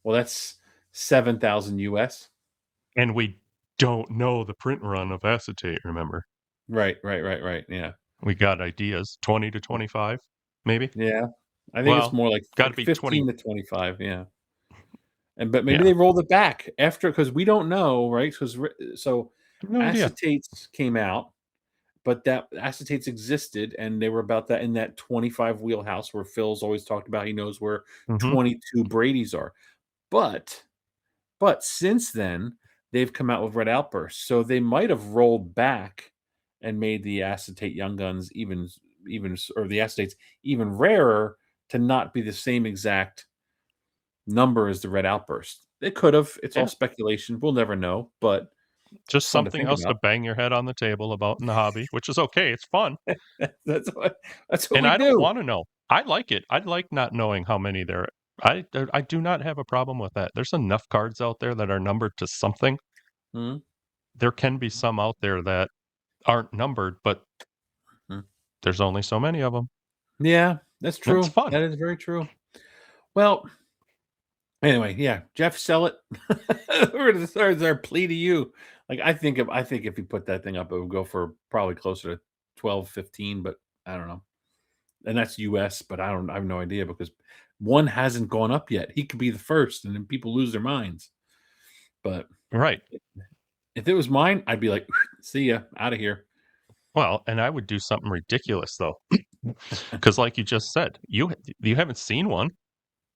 Speaker 1: Well, that's 7,000 US.
Speaker 2: And we don't know the print run of acetate, remember?
Speaker 1: Right. Yeah.
Speaker 2: We got ideas, 20 to 25, maybe?
Speaker 1: Yeah. I think it's
Speaker 2: Well,
Speaker 1: more like
Speaker 2: gotta be 20.
Speaker 1: 15 to 25. Yeah. But maybe
Speaker 2: Yeah,
Speaker 1: they rolled it back after because we don't know, right? Because so
Speaker 2: no idea.
Speaker 1: acetates came out, but that acetates existed, and they were about that in that 25 wheelhouse where Phil's always talked about. He knows where
Speaker 2: Mhm.
Speaker 1: 22 Brady's are, but since then they've come out with red outbursts, so they might have rolled back and made the acetate young guns or the acetates even rarer to not be the same exact number as the red outburst. It could have. It's all
Speaker 2: Yeah,
Speaker 1: speculation. We'll never know, but
Speaker 2: just
Speaker 1: it's fun to
Speaker 2: something
Speaker 1: think
Speaker 2: else to
Speaker 1: about.
Speaker 2: bang your head on the table about in the hobby, which is okay, it's fun,
Speaker 1: That's what
Speaker 2: and
Speaker 1: we
Speaker 2: I don't
Speaker 1: do.
Speaker 2: wanna know. I like it. I like not knowing how many there I do not have a problem with that. There's enough cards out there that are numbered to something.
Speaker 1: Mhm,
Speaker 2: There can be some out there that aren't numbered, but
Speaker 1: mhm.
Speaker 2: there's only so many of them.
Speaker 1: Yeah, that's
Speaker 2: It's
Speaker 1: true.
Speaker 2: fun.
Speaker 1: That is very true. Well, anyway, yeah, Jeff, sell it. There's our plea to you. Like, I think if you put that thing up, it would go for probably closer to 12, 15. But I don't know. And that's US, but I have no idea because one hasn't gone up yet. He could be the first, and then people lose their minds. But
Speaker 2: Right.
Speaker 1: if it was mine, I'd be like, see ya, out of here.
Speaker 2: Well, and I would do something ridiculous though, because like you just said, you haven't seen one.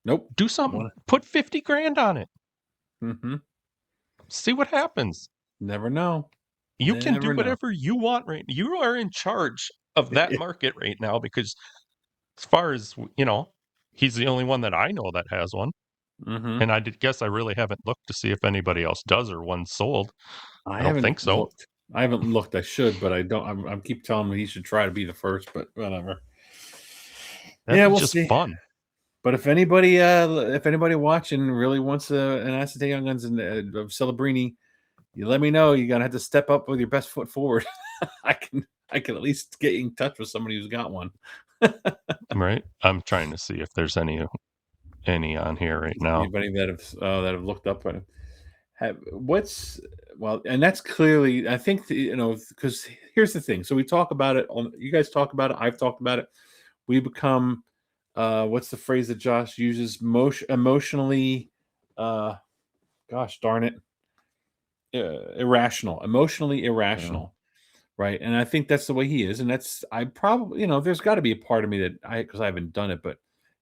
Speaker 1: Nope.
Speaker 2: Do something.
Speaker 1: One.
Speaker 2: Put 50 grand on it.
Speaker 1: Hmm.
Speaker 2: See what happens.
Speaker 1: Never know.
Speaker 2: You can do
Speaker 1: Never know.
Speaker 2: whatever you want right you are in charge of that market right now because as far as, he's the only one that I know that has one,
Speaker 1: Hmm.
Speaker 2: and I did guess I really haven't looked to see if anybody else does or one's sold.
Speaker 1: I
Speaker 2: I don't
Speaker 1: haven't
Speaker 2: think so.
Speaker 1: looked. I haven't looked. I should, but I don't. I keep telling him he should try to be the first, but whatever.
Speaker 2: That'd
Speaker 1: Yeah,
Speaker 2: be
Speaker 1: we'll
Speaker 2: just
Speaker 1: see.
Speaker 2: fun.
Speaker 1: But if anybody watching really wants an acetate young guns and of Celebrini, you let me know. You're gonna have to step up with your best foot forward. I can at least get in touch with somebody who's got one.
Speaker 2: Right? I'm trying to see if there's any on here right now.
Speaker 1: Anybody that have looked up on it. What's well, and that's clearly, I think, because here's the thing. So we talk about it on, you guys talk about it. I've talked about it. We become, what's the phrase that Josh uses? Emotionally, uh, gosh darn it, irrational, emotionally
Speaker 2: Yeah.
Speaker 1: irrational. Right. And I think that's the way he is. And I probably, there's got to be a part of me because I haven't done it, but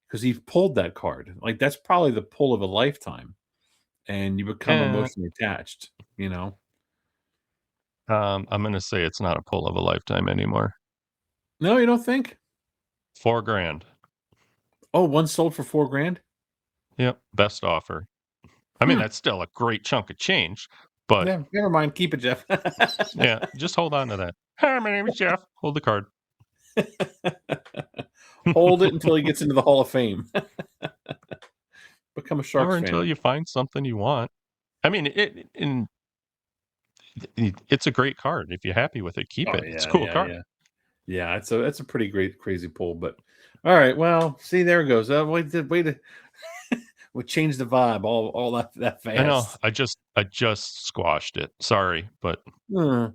Speaker 1: because he's pulled that card, like that's probably the pull of a lifetime, and you become
Speaker 2: Eh,
Speaker 1: emotionally attached, you know?
Speaker 2: I'm gonna say it's not a pull of a lifetime anymore.
Speaker 1: No, you don't think?
Speaker 2: 4 grand.
Speaker 1: Oh, one sold for 4 grand?
Speaker 2: Yep, best offer. I mean,
Speaker 1: Hmm.
Speaker 2: that's still a great chunk of change, but
Speaker 1: Yeah, never mind. Keep it, Jeff.
Speaker 2: yeah, just hold on to that. "Hi, my name is Jeff." Hold the card.
Speaker 1: Hold it until he gets into the Hall of Fame. Become a
Speaker 2: Or
Speaker 1: Sharks
Speaker 2: until
Speaker 1: fan.
Speaker 2: you find something you want. I mean, it's a great card. If you're happy with it, keep
Speaker 1: Oh
Speaker 2: it. It's a
Speaker 1: yeah,
Speaker 2: cool
Speaker 1: yeah,
Speaker 2: card.
Speaker 1: yeah. Yeah, it's a pretty great crazy pull, but all right, well, see, there it goes. Way to we changed the vibe all that
Speaker 2: I know.
Speaker 1: fast.
Speaker 2: I just squashed it. Sorry, but
Speaker 1: Hmm.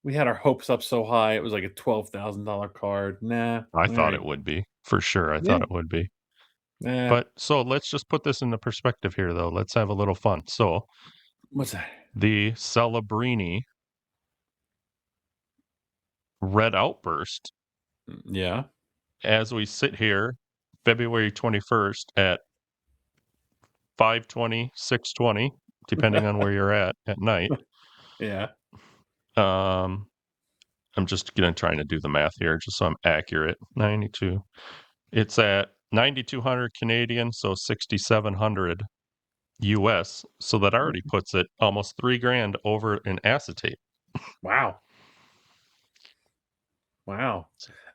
Speaker 1: We had our hopes up so high. It was like a $12,000 card. Nah.
Speaker 2: I
Speaker 1: All
Speaker 2: thought
Speaker 1: right.
Speaker 2: it would be. For sure, I
Speaker 1: Yeah.
Speaker 2: thought it would be.
Speaker 1: Nah.
Speaker 2: But so let's just put this into perspective here, though. Let's have a little fun. So
Speaker 1: What's that?
Speaker 2: the Celebrini Red Outburst,
Speaker 1: Yeah.
Speaker 2: as we sit here, February 21st at 5:20, 6:20, depending on where you're at night.
Speaker 1: Yeah.
Speaker 2: Um, I'm just gonna trying to do the math here just so I'm accurate. 92. It's at 9,200 Canadian, so 6,700 US. So that already puts it almost 3 grand over in acetate.
Speaker 1: Wow. Wow.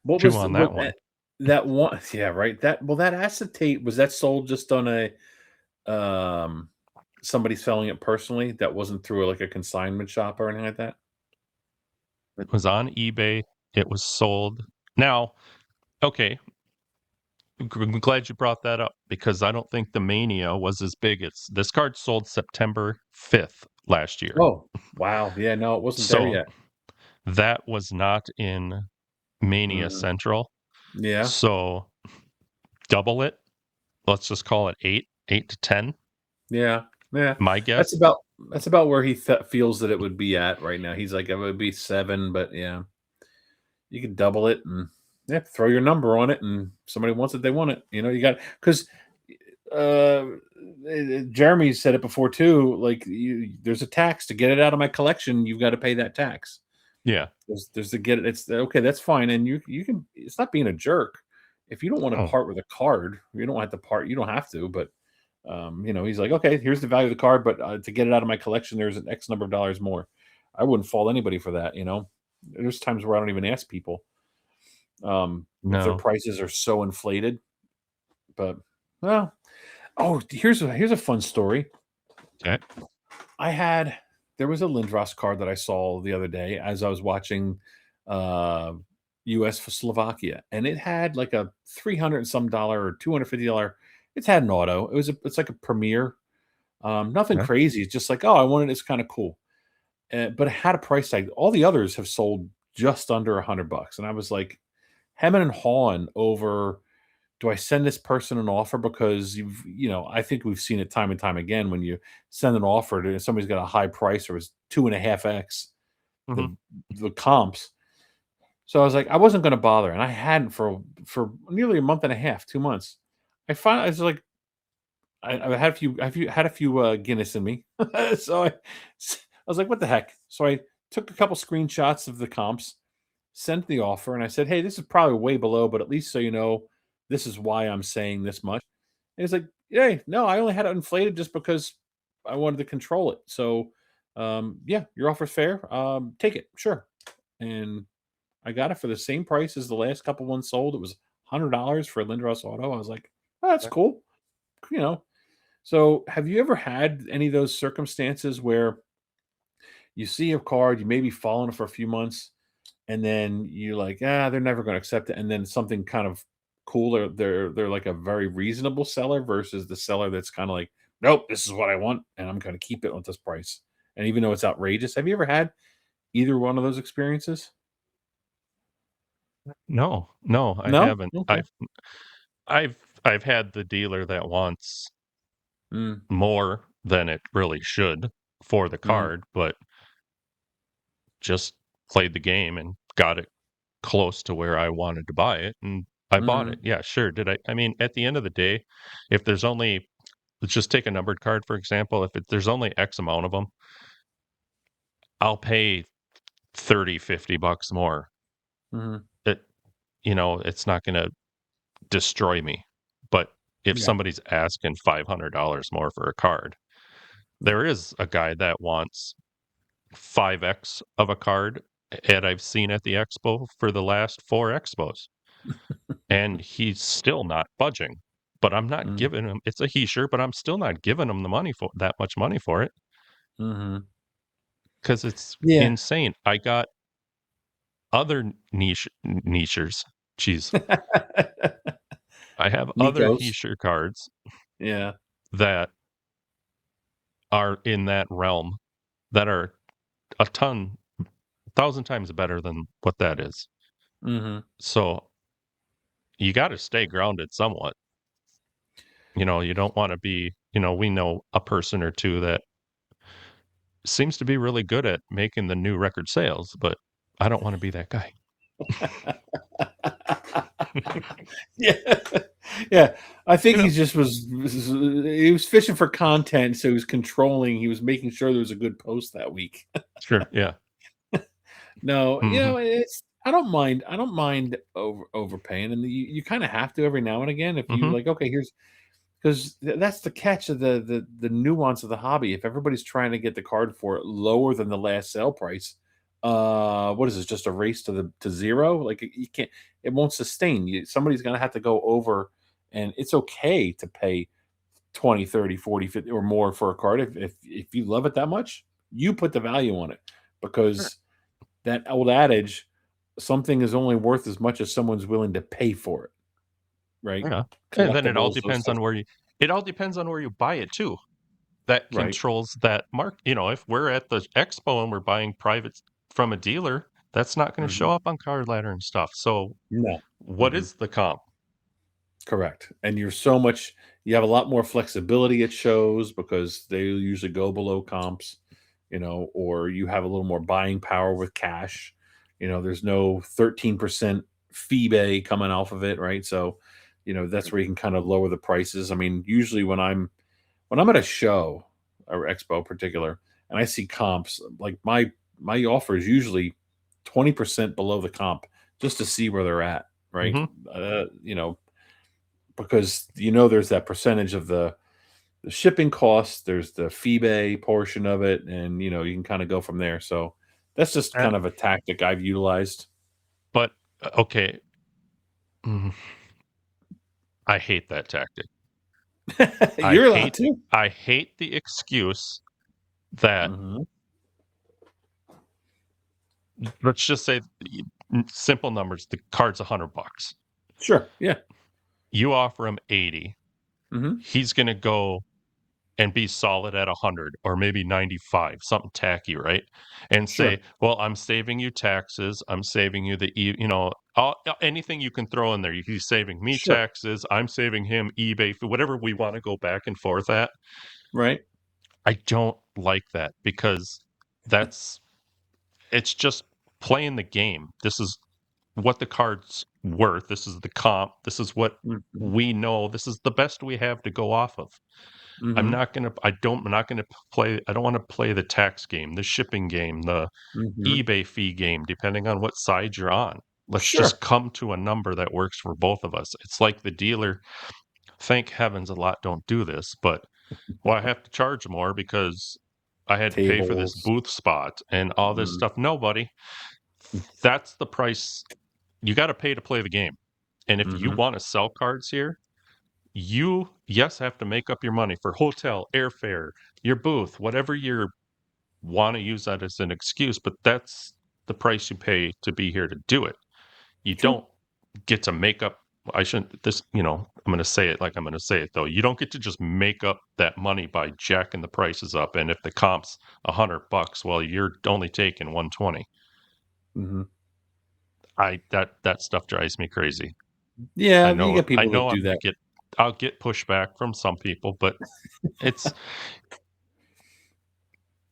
Speaker 1: What
Speaker 2: Chew
Speaker 1: was
Speaker 2: on
Speaker 1: what
Speaker 2: that one.
Speaker 1: that one? Yeah, right. That acetate, was that sold just on a, um somebody selling it personally that wasn't through like a consignment shop or anything like that?
Speaker 2: It was on eBay. It was sold. Now, okay, I'm glad you brought that up because I don't think the mania was as big. This card sold September 5th last year.
Speaker 1: Oh, wow. Yeah, no, it wasn't there
Speaker 2: So
Speaker 1: yet.
Speaker 2: that was not in Mania
Speaker 1: Mhm.
Speaker 2: Central.
Speaker 1: Yeah.
Speaker 2: So double it. Let's just call it 8 to 10.
Speaker 1: Yeah. Yeah.
Speaker 2: My
Speaker 1: That's
Speaker 2: guess.
Speaker 1: about that's about where he feels that it would be at right now. He's like, it would be 7, but yeah, you could double it and yeah, throw your number on it, and somebody wants it, they want it. You know, you got because uh, Jeremy said it before too. Like, there's a tax to get it out of my collection. You've got to pay that tax.
Speaker 2: Yeah.
Speaker 1: There's to get it. It's okay. That's fine, and you can. It's not being a jerk. If you don't want to
Speaker 2: Oh,
Speaker 1: part with a card, you don't have to part. You don't have to, but he's like, okay, here's the value of the card, but to get it out of my collection, there's an X number of dollars more. I wouldn't fault anybody for that. There's times where I don't even ask people if their
Speaker 2: no.
Speaker 1: prices are so inflated. But well, oh, here's a fun story.
Speaker 2: Okay.
Speaker 1: I had there was a Lindros card that I saw the other day as I was watching uh, U.S. for Slovakia, and it had like a $300 and some dollar or $250. It's had an auto. It's like a Premier. Nothing
Speaker 2: Okay.
Speaker 1: crazy. It's just like, oh, I wanted it's kind of cool. But it had a price tag. All the others have sold just under $100, and I was like hemming and hawing over. Do I send this person an offer because I think we've seen it time and time again when you send an offer to somebody's got a high price or it's 2.5x
Speaker 2: Hmm.
Speaker 1: the comps. So I was like, I wasn't going to bother, and I hadn't for nearly a month and a half, 2 months. I was like, I had a few Guinness in me, so I was like, "What the heck?" So I took a couple screenshots of the comps, sent the offer, and I said, "Hey, this is probably way below, but at least so you know, this is why I'm saying this much." And he's like, "Hey, no, I only had it inflated just because I wanted to control it. So, yeah, your offer's fair. Take it, sure." And I got it for the same price as the last couple ones sold. It was $100 for a Lindros Auto. I was like, oh, "That's
Speaker 2: Okay.
Speaker 1: cool." You know, so, have you ever had any of those circumstances where you see a card, you maybe follow it for a few months, and then you're like, they're never going to accept it, and then something kind of cool, or they're like a very reasonable seller versus the seller that's kind of like, nope, this is what I want, and I'm going to keep it at this price, and even though it's outrageous. Have you ever had either one of those experiences?
Speaker 2: No, no, I
Speaker 1: No.
Speaker 2: haven't.
Speaker 1: Okay.
Speaker 2: I've had the dealer that wants
Speaker 1: Mm,
Speaker 2: more than it really should for the
Speaker 1: mm,
Speaker 2: card, but just played the game and got it close to where I wanted to buy it, and I bought it.
Speaker 1: mm,
Speaker 2: Yeah, sure. I mean, at the end of the day, if there's only let's just take a numbered card, for example. If there's only X amount of them, I'll pay 30, $50 more.
Speaker 1: mm.
Speaker 2: It it's not gonna destroy me. But if
Speaker 1: Yeah.
Speaker 2: somebody's asking $500 more for a card,
Speaker 1: Yeah.
Speaker 2: there is a guy that wants 5x of a card, and I've seen at the expo for the last 4 expos, and he's still not budging. But I'm not
Speaker 1: Mm,
Speaker 2: giving him it's a he sure, but I'm still not giving him the money for that much money for it
Speaker 1: mhm.
Speaker 2: because it's
Speaker 1: Yeah.
Speaker 2: insane. I got other nichers. Jeez. I have other he
Speaker 1: Nikos.
Speaker 2: sure cards
Speaker 1: Yeah.
Speaker 2: that are in that realm that are a 1,000 times better than what that is.
Speaker 1: Mhm.
Speaker 2: So, you gotta stay grounded somewhat. You don't wanna be we know a person or 2 that seems to be really good at making the new record sales, but I don't wanna be that guy.
Speaker 1: Yeah. Yeah. I think he just he was fishing for content, so he was making sure there was a good post that week.
Speaker 2: Sure, yeah.
Speaker 1: No,
Speaker 2: Mhm,
Speaker 1: it's I don't mind overpaying, and you kinda have to every now and again if you
Speaker 2: mhm.
Speaker 1: like, okay, here's 'cause that's the catch of the nuance of the hobby. If everybody's trying to get the card for it lower than the last sale price, what is this, just a race to 0? Like, you can't it won't sustain. Somebody's gonna have to go over, and it's okay to pay 20, 30, 40, 50 or more for a card. If you love it that much, you put the value on it,
Speaker 2: Sure.
Speaker 1: because that old adage, something is only worth as much as someone's willing to pay for it, right?
Speaker 2: Yeah. And then
Speaker 1: Collectibles, those types of things.
Speaker 2: it all depends on where you buy it too. That
Speaker 1: Right.
Speaker 2: controls that mark. If we're at the expo and we're buying privates from a dealer, that's not going to
Speaker 1: Hmm.
Speaker 2: show up on Card Ladder and stuff. So
Speaker 1: No.
Speaker 2: what
Speaker 1: Hmm.
Speaker 2: is the comp?
Speaker 1: Correct. And you have a lot more flexibility at shows because they usually go below comps, or you have a little more buying power with cash. There's no 13% fee bay coming off of it, right? So, that's where you can kind of lower the prices. I mean, usually when I'm at a show or expo in particular, and I see comps, like my offer is usually 20% below the comp just to see where they're at, right?
Speaker 2: Mhm.
Speaker 1: Uh, you know, because there's that percentage of the shipping costs, there's the fee portion of it, and you can kind of go from there. So that's just
Speaker 2: And
Speaker 1: kind of a tactic I've utilized.
Speaker 2: but okay, mhm, I hate that tactic. I
Speaker 1: You're allowed
Speaker 2: hate
Speaker 1: to.
Speaker 2: I hate the excuse that
Speaker 1: Hmm.
Speaker 2: let's just say simple numbers, the card's $100.
Speaker 1: Sure. Yeah.
Speaker 2: You offer him 80.
Speaker 1: Hmm.
Speaker 2: He's going to go and be solid at 100 or maybe 95, something tacky, right? And say,
Speaker 1: Sure.
Speaker 2: "Well, I'm saving you taxes. I'm saving you anything you can throw in there. He's saving me
Speaker 1: Sure.
Speaker 2: taxes. I'm saving him eBay, whatever we want to go back and forth at."
Speaker 1: Right.
Speaker 2: I don't like that because that's it's just playing the game. This is what the card's worth. This is the comp. This is what
Speaker 1: Hmm.
Speaker 2: we know. This is the best we have to go off of.
Speaker 1: Hmm.
Speaker 2: I'm not gonna play I don't wanna play the tax game, the shipping game, the
Speaker 1: Hmm.
Speaker 2: eBay fee game, depending on what side you're on. Let's just
Speaker 1: Sure.
Speaker 2: come to a number that works for both of us. It's like the dealer, thank heavens a lot don't do this, but, "Well, I have to charge more because I had to pay for this
Speaker 1: Tables.
Speaker 2: booth spot and all this
Speaker 1: Mm.
Speaker 2: stuff." No, buddy. That's the price you gotta pay to play the game. And if you
Speaker 1: Mhm.
Speaker 2: wanna sell cards here, you, yes, have to make up your money for hotel, airfare, your booth, whatever you want to use that as an excuse, but that's the price you pay to be here to do it. You
Speaker 1: Sure.
Speaker 2: don't get to make up. I shouldn't. I'm going to say it like I'm going to say it though. You don't get to just make up that money by jacking the prices up. And if the comp's $100, well, you're only taking 120.
Speaker 1: Mhm.
Speaker 2: That stuff drives me crazy.
Speaker 1: Yeah, you get
Speaker 2: I
Speaker 1: people that
Speaker 2: know
Speaker 1: do that.
Speaker 2: I'll get pushback from some people, but it's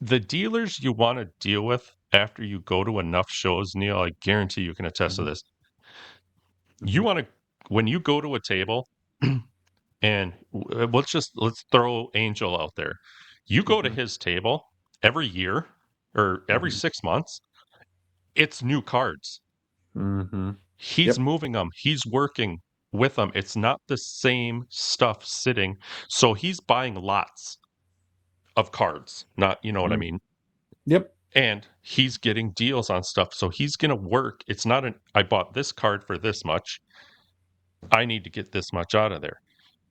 Speaker 2: the dealers you wanna deal with after you go to enough shows, Neil, I guarantee you can attest to
Speaker 1: Mhm.
Speaker 2: this. You
Speaker 1: Mhm.
Speaker 2: wanna when you go to a table and let's throw Angel out there. You go to
Speaker 1: Mhm.
Speaker 2: his table every year or every
Speaker 1: Mhm.
Speaker 2: 6 months, it's new cards.
Speaker 1: Mhm.
Speaker 2: He's
Speaker 1: Yep.
Speaker 2: moving them. He's working with them. It's not the same stuff sitting. So he's buying lots of cards, not you know what I
Speaker 1: Mm.
Speaker 2: mean?
Speaker 1: Yep.
Speaker 2: And he's getting deals on stuff. So he's going to work. It's not an, I bought this card for this much. I need to get this much out of there.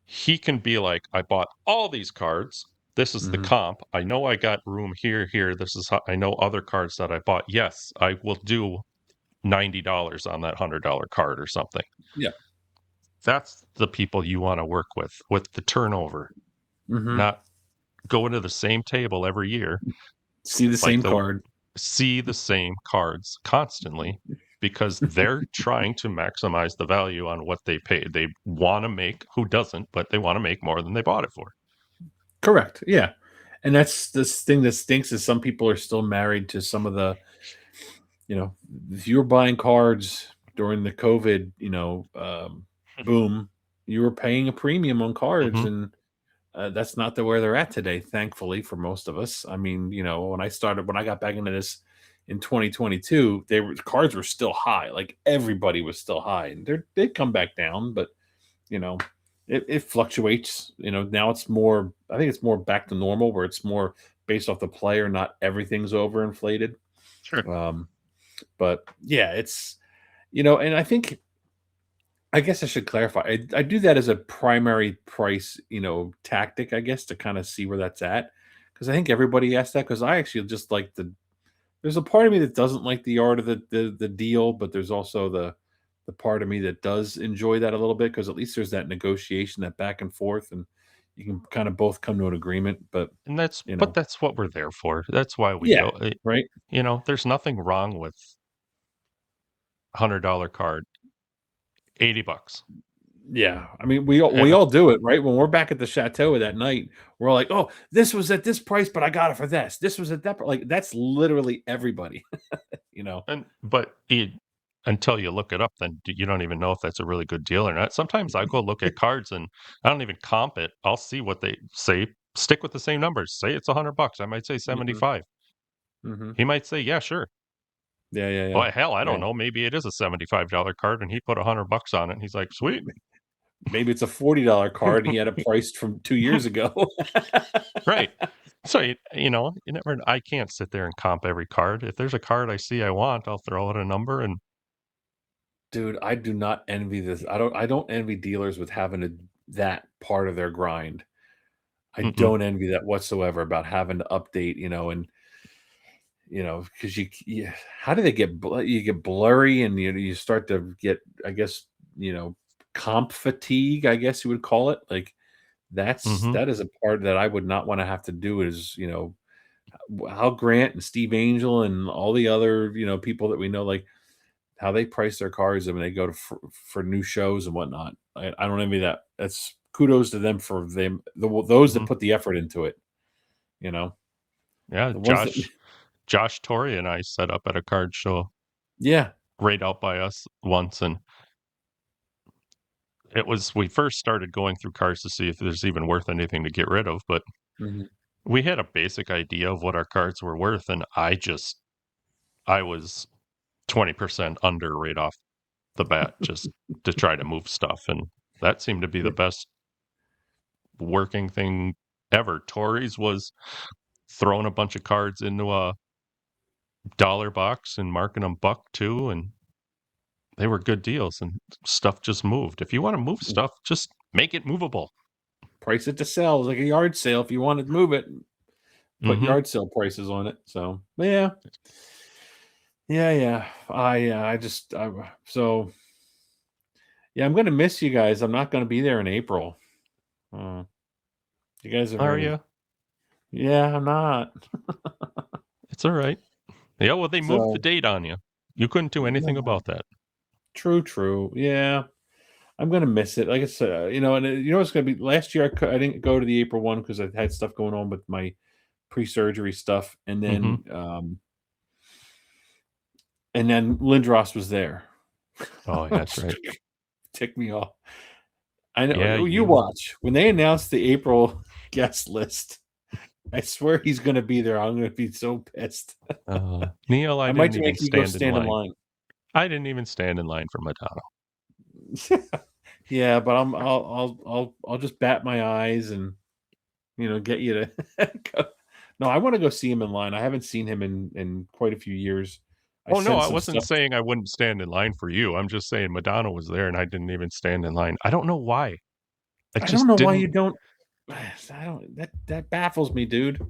Speaker 2: He can be like, I bought all these cards. This is the
Speaker 1: Mhm.
Speaker 2: comp. I know I got room here. This is how I know other cards that I bought. Yes, I will do $90 on that $100 card or something.
Speaker 1: Yeah.
Speaker 2: That's the people you want to work with the turnover,
Speaker 1: Mhm.
Speaker 2: not going to the same table every year
Speaker 1: See the
Speaker 2: like
Speaker 1: same
Speaker 2: the
Speaker 1: card.
Speaker 2: see the same cards constantly because they're trying to maximize the value on what they paid. They want to make who doesn't, but they want to make more than they bought it for.
Speaker 1: Correct. Yeah. And that's this thing that stinks is some people are still married to some of the, you know, if you were buying cards during the COVID, boom, you were paying a premium on cards,
Speaker 2: Hmm.
Speaker 1: and that's not the where they're at today, thankfully, for most of us. I mean, when I got back into this in 2022, cards were still high. Like everybody was still high, and they'd come back down, but you know, it fluctuates. Now it's more. I think it's more back to normal, where it's more based off the player, not everything's overinflated.
Speaker 2: Sure.
Speaker 1: Um, but yeah, and I think I guess I should clarify. I do that as a primary price, tactic, I guess, to kind of see where that's at. Because I think everybody asks that. Because I actually just like the. There's a part of me that doesn't like the art of the deal, but there's also the part of me that does enjoy that a little bit because at least there's that negotiation, that back and forth, and you can kind of both come to an agreement. But
Speaker 2: And
Speaker 1: you know,
Speaker 2: that's what we're there for. That's why we
Speaker 1: yeah,
Speaker 2: go.
Speaker 1: right.
Speaker 2: There's nothing wrong with $100 card, $80.
Speaker 1: Yeah, I mean, we all do it, right? When we're back at the chateau that night, we're like, "Oh, this was at this price, but I got it for this. This was at that." Like that's literally everybody, you know.
Speaker 2: But until you look it up, then you don't even know if that's a really good deal or not. Sometimes I go look at cards and I don't even comp it. I'll see what they say. Stick with the same numbers. Say it's $100. I might say
Speaker 1: Hmm.
Speaker 2: 75.
Speaker 1: Hmm.
Speaker 2: He might say, yeah, sure.
Speaker 1: Yeah, yeah, yeah,
Speaker 2: Well, hell, I
Speaker 1: yeah.
Speaker 2: don't know. Maybe it is a $75 card and he put $100 on it. And he's like, sweet.
Speaker 1: Maybe it's a $40 card, and he had it priced from 2 years ago.
Speaker 2: Right. So, you never, I can't sit there and comp every card. If there's a card I see I want, I'll throw out a number and,
Speaker 1: Dude, I do not envy this. I don't envy dealers with having that part of their grind. I
Speaker 2: mm-mm,
Speaker 1: don't envy that whatsoever about having to update, and because how do they get you get blurry and you start to get, I guess, comp fatigue, I guess you would call it. Like
Speaker 2: mm-hmm,
Speaker 1: that is a part that I would not want to have to do is, how Grant and Steve Angel and all the other, people that we know, like how they price their cars when they go to for new shows and whatnot. I don't envy that. That's kudos to them for those that
Speaker 2: mm-hmm.
Speaker 1: put the effort into it. You know,
Speaker 2: Yeah.
Speaker 1: the ones that,
Speaker 2: Josh Torrey and I set up at a card show
Speaker 1: yeah.
Speaker 2: right out by us once. And we first started going through cards to see if there's even worth anything to get rid of. But
Speaker 1: Mhm.
Speaker 2: we had a basic idea of what our cards were worth. And I was 20% under right off the bat just to try to move stuff. And that seemed to be the
Speaker 1: Yeah.
Speaker 2: best working thing ever. Tori's was throwing a bunch of cards into a dollar box and marking them buck too, and they were good deals and stuff just moved. If you want to move stuff, just make it movable.
Speaker 1: Price it to sell. It's like a yard sale. If you want to move it, put
Speaker 2: Mhm.
Speaker 1: yard sale prices on it. So yeah, yeah, yeah. I just so yeah. I'm gonna miss you guys. I'm not gonna be there in April. Uh, you guys are
Speaker 2: Are
Speaker 1: very
Speaker 2: you?
Speaker 1: yeah. I'm not.
Speaker 2: It's alright. Yeah, well, they moved the
Speaker 1: So
Speaker 2: date on you. You couldn't do anything about that.
Speaker 1: true, true. Yeah, I'm gonna miss it. Like I said, and it's gonna be. Last year, I didn't go to the April one because I had stuff going on with my pre-surgery stuff, and
Speaker 2: Mhm.
Speaker 1: then Lindros was there.
Speaker 2: Oh, yeah, that's right.
Speaker 1: Tick me off. I
Speaker 2: Yeah,
Speaker 1: know you
Speaker 2: you
Speaker 1: watch when they announce the April guest list. I swear he's going to be there. I'm going to be so pissed.
Speaker 2: Neil, I
Speaker 1: I might
Speaker 2: didn't even
Speaker 1: make you go
Speaker 2: stand in
Speaker 1: stand in
Speaker 2: line.
Speaker 1: line.
Speaker 2: I didn't even stand in line for Madonna.
Speaker 1: Yeah, but I'll just bat my eyes and get you to go. No, I want to go see him in line. I haven't seen him in quite a few years. I
Speaker 2: Oh, no,
Speaker 1: sent
Speaker 2: I
Speaker 1: some
Speaker 2: wasn't
Speaker 1: stuff.
Speaker 2: saying I wouldn't stand in line for you. I'm just saying Madonna was there and I didn't even stand in line. I don't know why. I
Speaker 1: I don't
Speaker 2: just
Speaker 1: know why you
Speaker 2: didn't.
Speaker 1: don't. I don't. That baffles me, dude.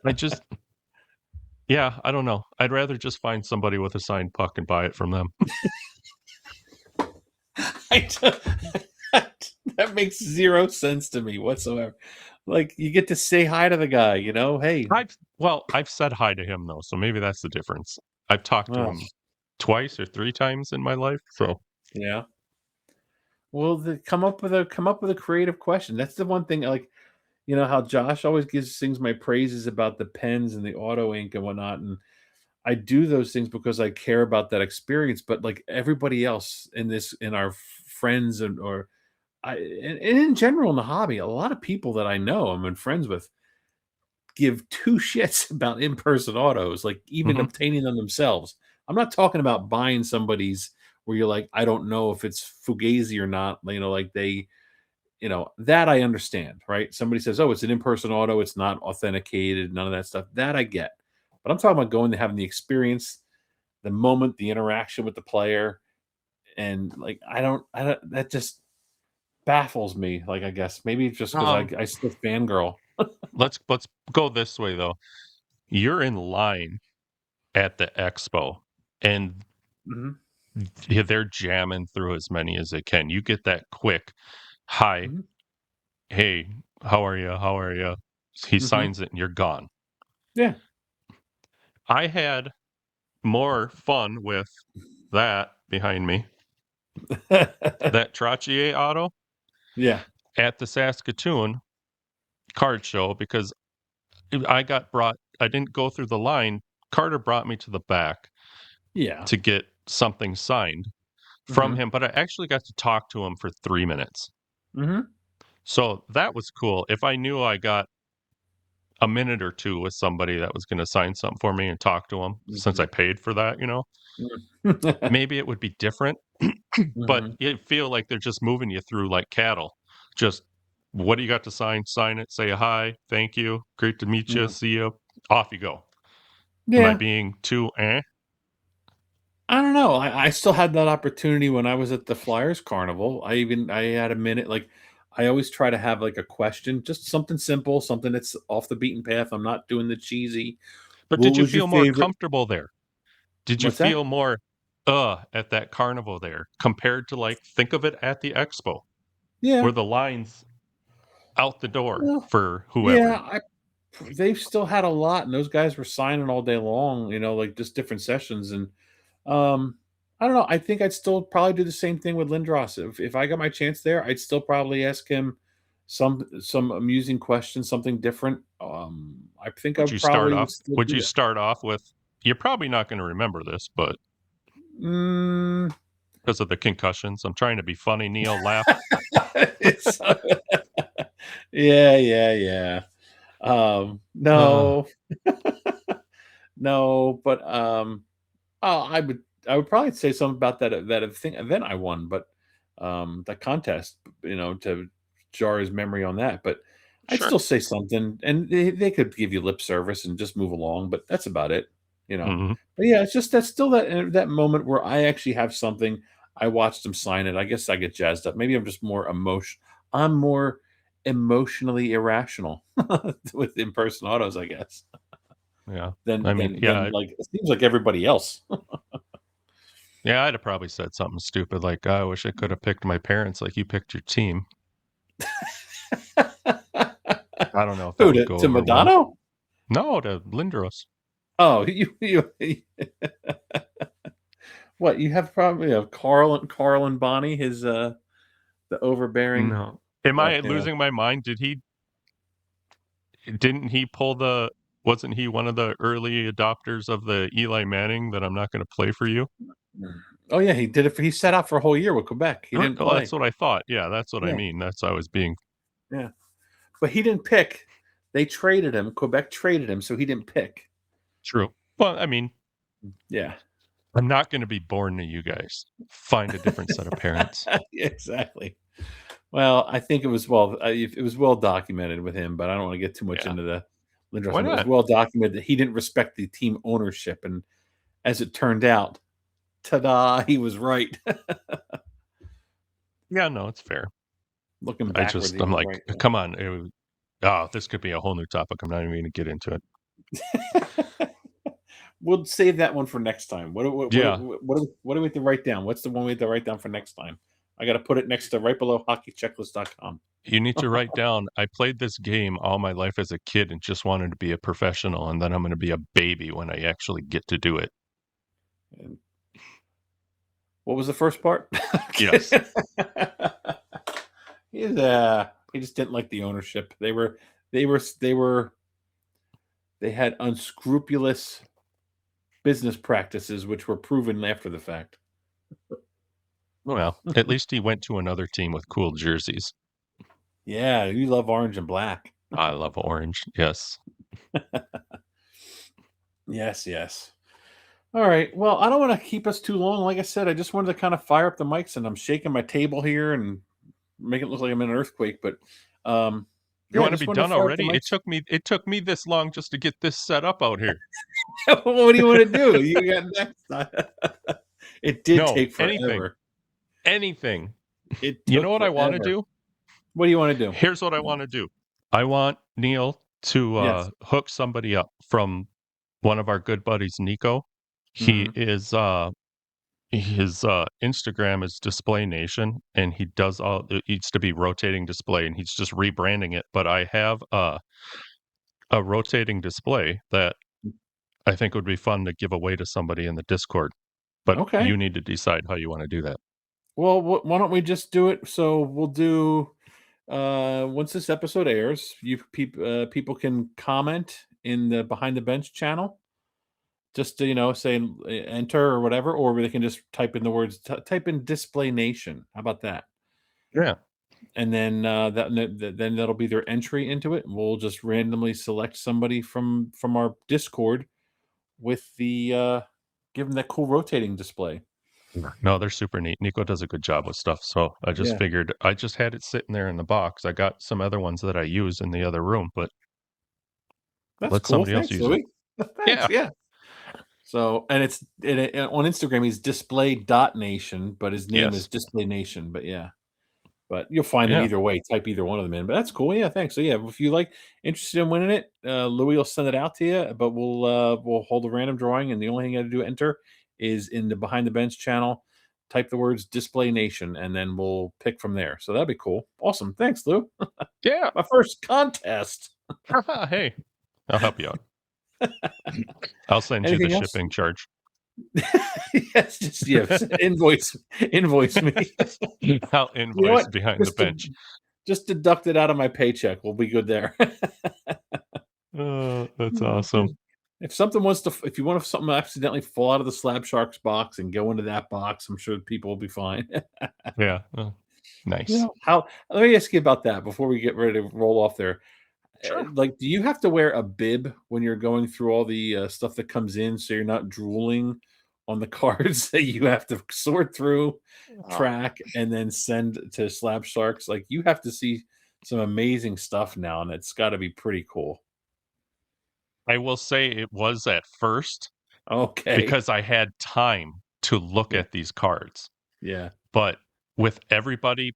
Speaker 2: I just Yeah, I don't know. I'd rather just find somebody with a signed puck and buy it from them.
Speaker 1: I don't- that makes zero sense to me whatsoever. Like you get to say hi to the guy, Hey,
Speaker 2: I've said hi to him though, so maybe that's the difference. I've talked to
Speaker 1: oh,
Speaker 2: him twice or 3 times in my life, so
Speaker 1: yeah. Well, come up with a creative question. That's the one thing. Like how Josh always sings my praises about the pens and the auto ink and whatnot, and I do those things because I care about that experience. But like everybody else in our friends or and in general in the hobby, a lot of people that I know, I'm in friends with, give two shits about in-person autos, like even
Speaker 2: mhm,
Speaker 1: obtaining them themselves. I'm not talking about buying somebody's where you're like, I don't know if it's Fugazi or not. Like that I understand, right? Somebody says, oh, it's an in-person auto, it's not authenticated, none of that stuff. That I get. But I'm talking about going to having the experience, the moment, the interaction with the player. and like I don't that just baffles me. Like I guess maybe it's just because I still fangirl.
Speaker 2: Let's go this way though. You're in line at the expo, and
Speaker 1: Hmm.
Speaker 2: they're jamming through as many as they can. You get that quick, "Hi,
Speaker 1: Hmm.
Speaker 2: hey, how are you? How are you?" He
Speaker 1: Hmm.
Speaker 2: signs it, and you're gone.
Speaker 1: Yeah.
Speaker 2: I had more fun with that behind me, that Trottier auto
Speaker 1: Yeah.
Speaker 2: at the Saskatoon card show because I didn't go through the line. Carter brought me to the back
Speaker 1: Yeah.
Speaker 2: to get something signed from
Speaker 1: Hmm.
Speaker 2: him, but I actually got to talk to him for 3 minutes.
Speaker 1: Hmm.
Speaker 2: So that was cool. If I knew I got a minute or 2 with somebody that was gonna sign something for me and talk to him since I
Speaker 1: Hmm.
Speaker 2: paid for that,
Speaker 1: Hmm.
Speaker 2: maybe it would be different, but it feel like they're just moving you through like cattle. Just, "What do you got to sign? Sign it, say hi, thank you, great to meet you, see you." Off you go. Am I
Speaker 1: Yeah.
Speaker 2: being too eh?
Speaker 1: I don't know. I still had that opportunity when I was at the Flyers Carnival. I had a minute. Like I always try to have like a question, just something simple, something that's off the beaten path. I'm not doing the cheesy.
Speaker 2: But
Speaker 1: What
Speaker 2: did you
Speaker 1: was your
Speaker 2: feel more
Speaker 1: favorite?
Speaker 2: comfortable there? Did you
Speaker 1: What's that?
Speaker 2: feel more, at that carnival there compared to, like, think of it at the expo
Speaker 1: Yeah.
Speaker 2: where the lines out the door
Speaker 1: Well,
Speaker 2: for whoever.
Speaker 1: yeah. They've still had a lot, and those guys were signing all day long. Like just different sessions, and um, I don't know. I think I'd still probably do the same thing with Lindros. If I got my chance there, I'd still probably ask him some amusing questions, something different. I think I probably would still
Speaker 2: Would
Speaker 1: do
Speaker 2: you
Speaker 1: that.
Speaker 2: start off with you're probably not gonna remember this, but
Speaker 1: Mm,
Speaker 2: because of the concussions, I'm trying to be funny, Neil, laugh.
Speaker 1: it's yeah, yeah, yeah.
Speaker 2: Uh,
Speaker 1: No, no, but oh, I would probably say something about that event I won, but that contest, to jar his memory on that. But I'd
Speaker 2: sure.
Speaker 1: still say something, and they could give you lip service and just move along, but that's about it, you know.
Speaker 2: Mhm.
Speaker 1: But yeah, it's just that's still that moment where I actually have something. I watched him sign it. I guess I get jazzed up. Maybe I'm just more emotion. I'm more emotionally irrational with in-person autos, I guess,
Speaker 2: Yeah.
Speaker 1: than
Speaker 2: I mean,
Speaker 1: than
Speaker 2: yeah,
Speaker 1: than like it seems like everybody else.
Speaker 2: yeah, I'd have probably said something stupid like, "I wish I could have picked my parents like you picked your team." I don't know if that
Speaker 1: Who
Speaker 2: would go
Speaker 1: to
Speaker 2: over well.
Speaker 1: Madonna?
Speaker 2: No, to Lindros.
Speaker 1: Oh, what you have probably of Carl and Bonnie, his the overbearing.
Speaker 2: No. Am
Speaker 1: Well,
Speaker 2: I losing my mind? Didn't he pull the wasn't he one of the early adopters of the Eli Manning that I'm not gonna play for you?
Speaker 1: oh yeah, he did it. He set out for a whole year with Quebec. He didn't
Speaker 2: Well, that's
Speaker 1: play.
Speaker 2: what I thought. Yeah, that's what I
Speaker 1: Yeah,
Speaker 2: mean. That's I was being
Speaker 1: yeah, but he didn't pick. They traded him. Quebec traded him, so he didn't pick.
Speaker 2: true. Well, I mean,
Speaker 1: Yeah,
Speaker 2: I'm not gonna be born to you guys. Find a different set of parents.
Speaker 1: exactly. Well, I think it was well documented with him, but I don't want to get too much
Speaker 2: Yeah.
Speaker 1: into the Lindros.
Speaker 2: Why
Speaker 1: It was
Speaker 2: not?
Speaker 1: well documented that he didn't respect the team ownership, and as it turned out, ta-da, he was right.
Speaker 2: Yeah, no, it's fair.
Speaker 1: Looking backwards, he
Speaker 2: I'm
Speaker 1: was
Speaker 2: like,
Speaker 1: right.
Speaker 2: come on. Oh, this could be a whole new topic. I'm not even gonna get into it.
Speaker 1: We'll save that one for next time.
Speaker 2: Yeah.
Speaker 1: What do we have to write down? What's the one we have to write down for next time? I got to put it next to right below hockeychecklist.com.
Speaker 2: You need to write down, I played this game all my life as a kid and just wanted to be a professional, and then I'm gonna be a baby when I actually get to do it.
Speaker 1: And what was the first part?
Speaker 2: Yes.
Speaker 1: He just didn't like the ownership. They had unscrupulous business practices, which were proven after the fact.
Speaker 2: Well, at least he went to another team with cool jerseys.
Speaker 1: Yeah, you love orange and black.
Speaker 2: I love orange. Yes.
Speaker 1: Yes, yes. All right. Well, I don't want to keep us too long. Like I said, I just wanted to kind of fire up the mics, and I'm shaking my table here and make it look like I'm in an earthquake. But
Speaker 2: You
Speaker 1: yeah, I
Speaker 2: wanna
Speaker 1: just
Speaker 2: be
Speaker 1: wanted to
Speaker 2: done
Speaker 1: fire up the
Speaker 2: already?
Speaker 1: mics.
Speaker 2: It took me this long just to get this set up out here.
Speaker 1: What do you want to do? You got next time. It did
Speaker 2: No,
Speaker 1: take
Speaker 2: anything.
Speaker 1: forever.
Speaker 2: anything.
Speaker 1: It
Speaker 2: You know
Speaker 1: took
Speaker 2: what I wanna
Speaker 1: forever.
Speaker 2: do?
Speaker 1: What do you want to do?
Speaker 2: Here's what I wanna do. I want Neil to,
Speaker 1: Yes.
Speaker 2: hook somebody up from one of our good buddies, Nico. He
Speaker 1: Hmm.
Speaker 2: is, his, Instagram is Display Nation, and he does all it used to be Rotating Display, and he's just rebranding it, but I have a rotating display that I think would be fun to give away to somebody in the Discord, but
Speaker 1: Okay.
Speaker 2: you need to decide how you wanna do that.
Speaker 1: Well, why don't we just do it? So we'll do once this episode airs, people can comment in the Behind the Bench channel, just to say enter or whatever, or they can just type in the words, type in Display Nation. How about that?
Speaker 2: Yeah.
Speaker 1: And then then that'll be their entry into it. We'll just randomly select somebody from our Discord with the give them that cool rotating display.
Speaker 2: No, they're super neat. Nico does a good job with stuff, so I just
Speaker 1: Yeah,
Speaker 2: figured I just had it sitting there in the box. I got some other ones that I use in the other room, but
Speaker 1: that's
Speaker 2: let
Speaker 1: cool.
Speaker 2: somebody else
Speaker 1: Thanks,
Speaker 2: use it.
Speaker 1: Louis. Thanks.
Speaker 2: Yeah.
Speaker 1: Yeah. So, and on Instagram, he's display.nation, but his name is
Speaker 2: Yes.
Speaker 1: Display Nation. But yeah, but you'll find it
Speaker 2: Yeah.
Speaker 1: either way. Type either one of them in. But that's cool. Yeah, thanks. So yeah, if you interested in winning it, Louis will send it out to you. But we'll hold a random drawing, and the only thing you got to do enter is in the Behind the Bench channel. Type the words Display Nation, and then we'll pick from there. So that'd be cool. Awesome. Thanks, Lou.
Speaker 2: Yeah.
Speaker 1: My first contest.
Speaker 2: Hey, I'll help you out. I'll send you the
Speaker 1: Anything else?
Speaker 2: shipping charge.
Speaker 1: Yes, just yes. Invoice me.
Speaker 2: I'll
Speaker 1: You know
Speaker 2: invoice
Speaker 1: what?
Speaker 2: behind the
Speaker 1: Just
Speaker 2: bench.
Speaker 1: just deduct it out of my paycheck. We'll be good there.
Speaker 2: Oh, that's
Speaker 1: Oh,
Speaker 2: awesome.
Speaker 1: good. If you want something to accidentally fall out of the Slab Sharks box and go into that box, I'm sure people will be fine.
Speaker 2: Yeah. Oh, nice.
Speaker 1: How? Let me ask you about that before we get ready to roll off there.
Speaker 2: Sure.
Speaker 1: Do you have to wear a bib when you're going through all the stuff that comes in, so you're not drooling on the cards that you have to sort through,
Speaker 2: Uh,
Speaker 1: track, and then send to Slab Sharks? Like, you have to see some amazing stuff now, and it's got to be pretty cool.
Speaker 2: I will say it was at first
Speaker 1: Okay.
Speaker 2: because I had time to look
Speaker 1: Yeah.
Speaker 2: at these cards,
Speaker 1: Yeah.
Speaker 2: but with everybody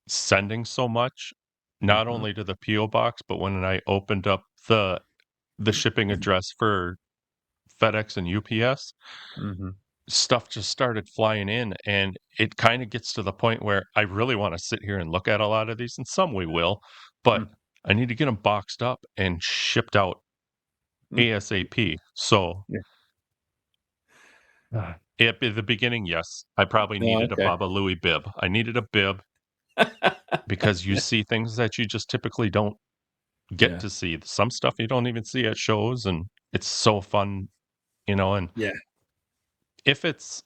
Speaker 2: sending so much, not
Speaker 1: Hmm.
Speaker 2: only to the PO box, but when I opened up the shipping address for FedEx and UPS,
Speaker 1: Hmm.
Speaker 2: stuff just started flying in, and it kinda gets to the point where I really wanna sit here and look at a lot of these, and some we will, but I need to get them boxed up and shipped out ASAP. So,
Speaker 1: Yeah.
Speaker 2: at the beginning, yes, I probably
Speaker 1: Oh,
Speaker 2: needed a
Speaker 1: okay.
Speaker 2: Baba Louie bib. I needed a bib because you
Speaker 1: Yeah.
Speaker 2: see things that you just typically don't get
Speaker 1: Yeah.
Speaker 2: to see. Some stuff you don't even see at shows, and it's so fun, and
Speaker 1: Yeah.
Speaker 2: if it's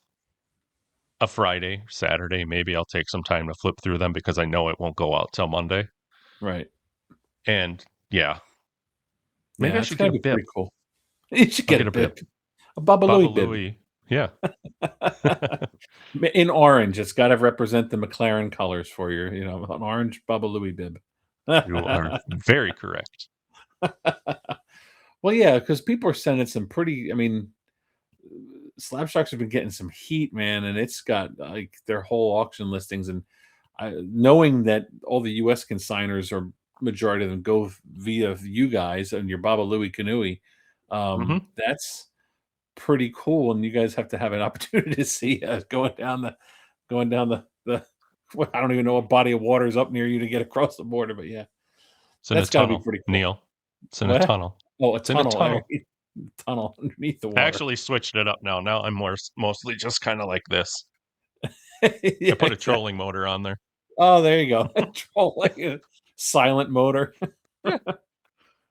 Speaker 2: a Friday, Saturday, maybe I'll take some time to flip through them because I know it won't go out till Monday.
Speaker 1: Right.
Speaker 2: And yeah, maybe I
Speaker 1: Yeah. It's
Speaker 2: should get
Speaker 1: gotta
Speaker 2: a
Speaker 1: be
Speaker 2: bib.
Speaker 1: pretty cool. You should
Speaker 2: I'll
Speaker 1: get a
Speaker 2: get a bib.
Speaker 1: bib, a Baba
Speaker 2: Baba
Speaker 1: Louie bib.
Speaker 2: Louie. Yeah,
Speaker 1: In orange. It's got to represent the McLaren colors for you. An orange Baba Louie bib.
Speaker 2: you are very correct.
Speaker 1: Well, yeah, because people are sending some pretty. I mean, Slab Sharks have been getting some heat, man, and it's got like their whole auction listings. And knowing that all the U.S. consigners are majority of them go via you guys and your Baba Louie Kanui,
Speaker 2: Mhm.
Speaker 1: that's pretty cool. And you guys have to have an opportunity to see going down the well, I don't even know what body of water is up near you to get across the border, but yeah,
Speaker 2: It's in a
Speaker 1: that's got to be
Speaker 2: tunnel,
Speaker 1: pretty cool.
Speaker 2: Neil. It's in a
Speaker 1: What?
Speaker 2: tunnel.
Speaker 1: Oh, a
Speaker 2: It's in a
Speaker 1: tunnel,
Speaker 2: tunnel.
Speaker 1: tunnel underneath the
Speaker 2: I
Speaker 1: water.
Speaker 2: actually switched it up now. Now I'm mostly just kinda like this. I
Speaker 1: Yeah,
Speaker 2: put a
Speaker 1: exactly.
Speaker 2: trolling motor on there.
Speaker 1: Oh, there you go. Troll like a silent motor.
Speaker 2: Yeah.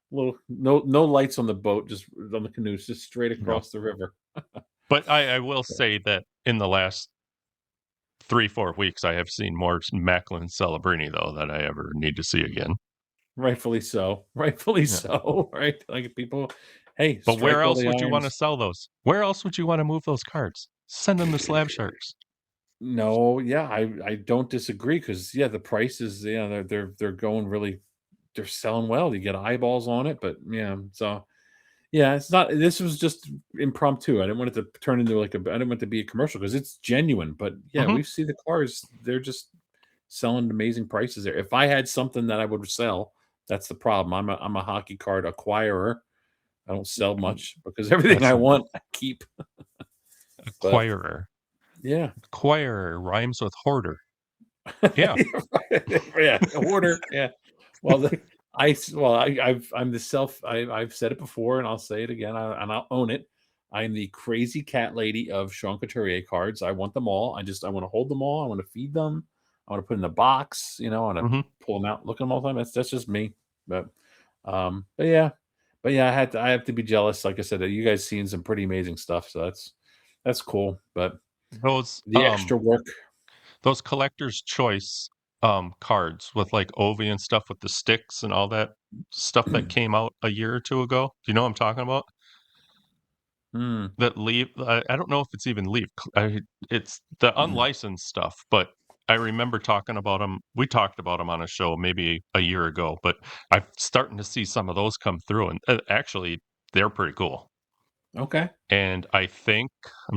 Speaker 1: Little no lights on the boat, just on the canoes, just straight
Speaker 2: No.
Speaker 1: across the river.
Speaker 2: But I will say that in the last 3, 4 weeks, I have seen more Macklin Celebrini, though, than I ever need to see again.
Speaker 1: Rightfully so. Rightfully
Speaker 2: Yeah.
Speaker 1: so. Right? Like people, hey,
Speaker 2: But where
Speaker 1: strike while
Speaker 2: else
Speaker 1: the
Speaker 2: would you wanna
Speaker 1: irons.
Speaker 2: sell those? Where else would you wanna move those cards? Send them to Slab Sharks.
Speaker 1: No, yeah, I don't disagree because yeah, the prices, yeah, they're going really, they're selling well. You get eyeballs on it, but yeah, so Yeah, it's not. This was just impromptu. I didn't want it to turn into like a. I didn't want it to be a commercial because it's genuine. But yeah,
Speaker 2: Mhm.
Speaker 1: we see the cars. They're just selling amazing prices there. If I had something that I would sell, that's the problem. I'm a hockey card acquirer. I don't sell much because everything
Speaker 2: That's
Speaker 1: I
Speaker 2: a
Speaker 1: want I keep. But
Speaker 2: acquirer.
Speaker 1: yeah,
Speaker 2: Acquirer rhymes with hoarder. Yeah.
Speaker 1: yeah, a hoarder. Yeah. Well, I'm the self. I've said it before, and I'll say it again, and I'll own it. I'm the crazy cat lady of Sean Couturier cards. I want them all. I want to hold them all. I want to feed them. I want to put in the box. I want to
Speaker 2: Mhm.
Speaker 1: pull them out, look at them all the time. That's just me. But yeah, I have to be jealous. Like I said, you guys seen some pretty amazing stuff, so that's cool. But
Speaker 2: Those,
Speaker 1: the extra work.
Speaker 2: those collector's choice, cards with, like, Ovi and stuff with the sticks and all that stuff that came out a year or 2 ago. Do you know what I'm talking about?
Speaker 1: Mm,
Speaker 2: That leave I don't know if it's even leave. It's the unlicensed stuff, but I remember talking about them. We talked about them on a show maybe a year ago, but I'm starting to see some of those come through, and, actually, they're pretty cool.
Speaker 1: okay.
Speaker 2: And I'm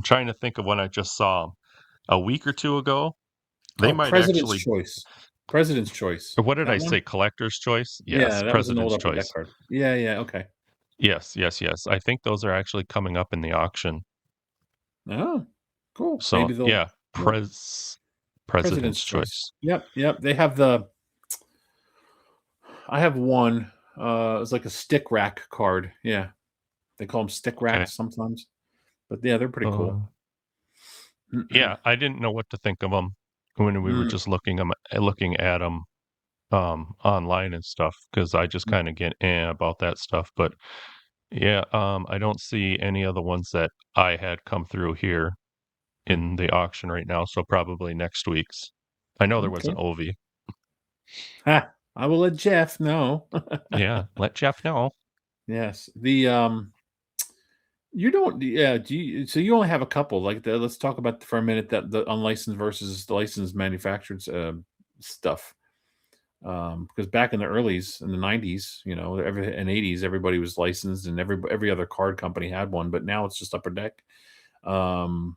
Speaker 2: trying to think of when I just saw 'em. A week or 2 ago, they
Speaker 1: Oh,
Speaker 2: might
Speaker 1: President's
Speaker 2: actually
Speaker 1: Choice. President's Choice.
Speaker 2: or what did I
Speaker 1: That one?
Speaker 2: say? Collector's choice?
Speaker 1: Yeah,
Speaker 2: Yes,
Speaker 1: that was an old
Speaker 2: President's
Speaker 1: Upper Deck
Speaker 2: choice.
Speaker 1: card. Yeah, yeah, okay.
Speaker 2: Yes, yes, yes. I think those are actually coming up in the auction.
Speaker 1: Oh, cool.
Speaker 2: So,
Speaker 1: Maybe they'll
Speaker 2: yeah,
Speaker 1: yep, President's
Speaker 2: President's
Speaker 1: Choice.
Speaker 2: choice.
Speaker 1: Yep, yep. They have the I have one, it's like a stick rack card. Yeah. They call them stick
Speaker 2: Okay.
Speaker 1: racks sometimes. But yeah, they're pretty cool.
Speaker 2: Uh, yeah, I didn't know what to think of them when we were
Speaker 1: Mm,
Speaker 2: just looking at them online and stuff because I just
Speaker 1: mm,
Speaker 2: kinda get about that stuff, but yeah, I don't see any other ones that I had come through here
Speaker 1: mm.
Speaker 2: in the auction right now, so probably next week's. I know there was an
Speaker 1: Okay.
Speaker 2: Ovi.
Speaker 1: Ha! I will let Jeff know.
Speaker 2: Yeah, let Jeff know.
Speaker 1: Yes. You don't yeah, do you so you only have a couple, like, let's talk about for a minute that the unlicensed versus the licensed manufactured, stuff. Because back in the earlys, in the 90s, every in 80s, everybody was licensed and every other card company had one, but now it's just Upper Deck. Um,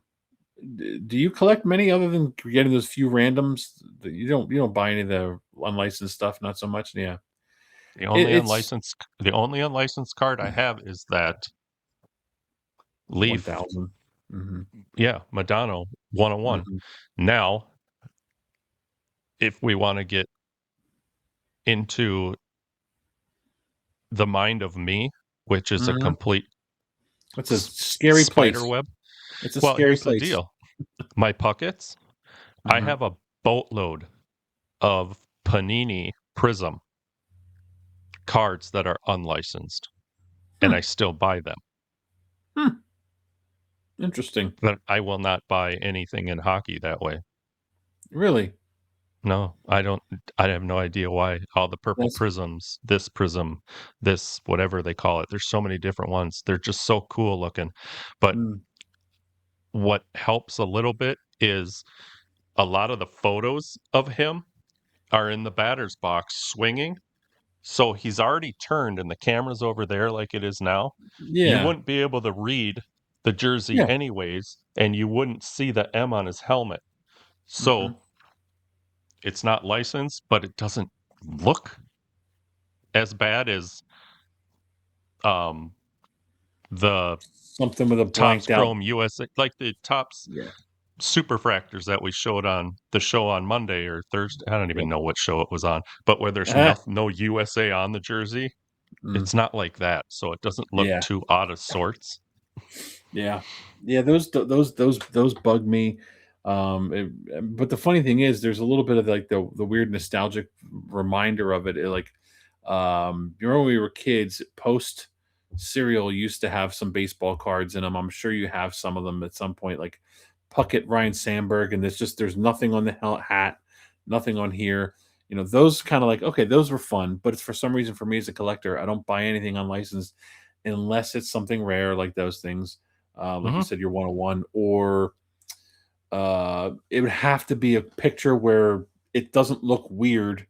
Speaker 1: do you collect many other than getting those few randoms? You don't buy any of the unlicensed stuff, not so much. Yeah, it's
Speaker 2: The only unlicensed card I have is that Leaf
Speaker 1: 1,000. Hmm.
Speaker 2: yeah, Madonna 101.
Speaker 1: Hmm.
Speaker 2: Now, if we wanna get into the mind of me, which is a
Speaker 1: Hmm.
Speaker 2: complete
Speaker 1: It's a scary
Speaker 2: spider
Speaker 1: place.
Speaker 2: web,
Speaker 1: It's a
Speaker 2: well,
Speaker 1: scary
Speaker 2: here's the
Speaker 1: place.
Speaker 2: deal. My pockets, I
Speaker 1: Hmm.
Speaker 2: have a boatload of Panini Prism cards that are unlicensed, and I
Speaker 1: Hmm.
Speaker 2: still buy them,
Speaker 1: Hmm. Interesting.
Speaker 2: but I will not buy anything in hockey that way.
Speaker 1: Really.
Speaker 2: No, I don't I have no idea why all the purple
Speaker 1: That's
Speaker 2: prisms, this prism, this whatever they call it, there's so many different ones. They're just so cool looking. But
Speaker 1: mm,
Speaker 2: what helps a little bit is a lot of the photos of him are in the batter's box swinging. So he's already turned and the camera's over there like it is now. You
Speaker 1: yeah.
Speaker 2: wouldn't be able to read the jersey
Speaker 1: Yeah.
Speaker 2: anyways, and you wouldn't see the M on his helmet.
Speaker 1: Hmm.
Speaker 2: So it's not licensed, but it doesn't look as bad as um the
Speaker 1: Something with a
Speaker 2: Topps
Speaker 1: blanked out.
Speaker 2: Chrome USA, like the Topps
Speaker 1: Yeah.
Speaker 2: Superfractors that we showed on the show on Monday or Thursday. I don't even
Speaker 1: Yep.
Speaker 2: know what show it was on, but where there's
Speaker 1: Ah,
Speaker 2: no USA on the jersey,
Speaker 1: mm,
Speaker 2: it's not like that, so it doesn't look
Speaker 1: yeah.
Speaker 2: too out of sorts.
Speaker 1: Yeah. Yeah, those bug me. But the funny thing is there's a little bit of like the weird nostalgic reminder of it. You remember when we were kids, Post cereal used to have some baseball cards in them. I'm sure you have some of them at some point, like Puckett, Ryan Sandberg, and there's nothing on the hat, nothing on here. Those kind of like, okay, those were fun, but it's for some reason for me as a collector, I don't buy anything unlicensed unless it's something rare like those things. Like you
Speaker 2: Mhm.
Speaker 1: said, your 101, or it would have to be a picture where it doesn't look weird.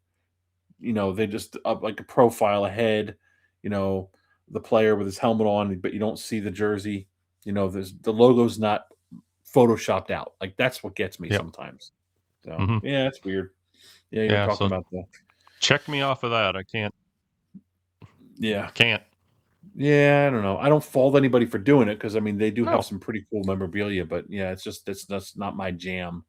Speaker 1: They just up like a profile ahead, you know. the player with his helmet on, but you don't see the jersey. The logo's not photoshopped out. Like that's what gets me
Speaker 2: Yep.
Speaker 1: sometimes. So
Speaker 2: Mhm.
Speaker 1: yeah, it's weird. Yeah, you were
Speaker 2: Yeah,
Speaker 1: talking
Speaker 2: so
Speaker 1: about the
Speaker 2: check me off of that. I
Speaker 1: yeah.
Speaker 2: can't.
Speaker 1: Yeah, I don't know. I don't fault anybody for doing it because I mean they do have
Speaker 2: No.
Speaker 1: some pretty cool memorabilia, but yeah, that's not my jam.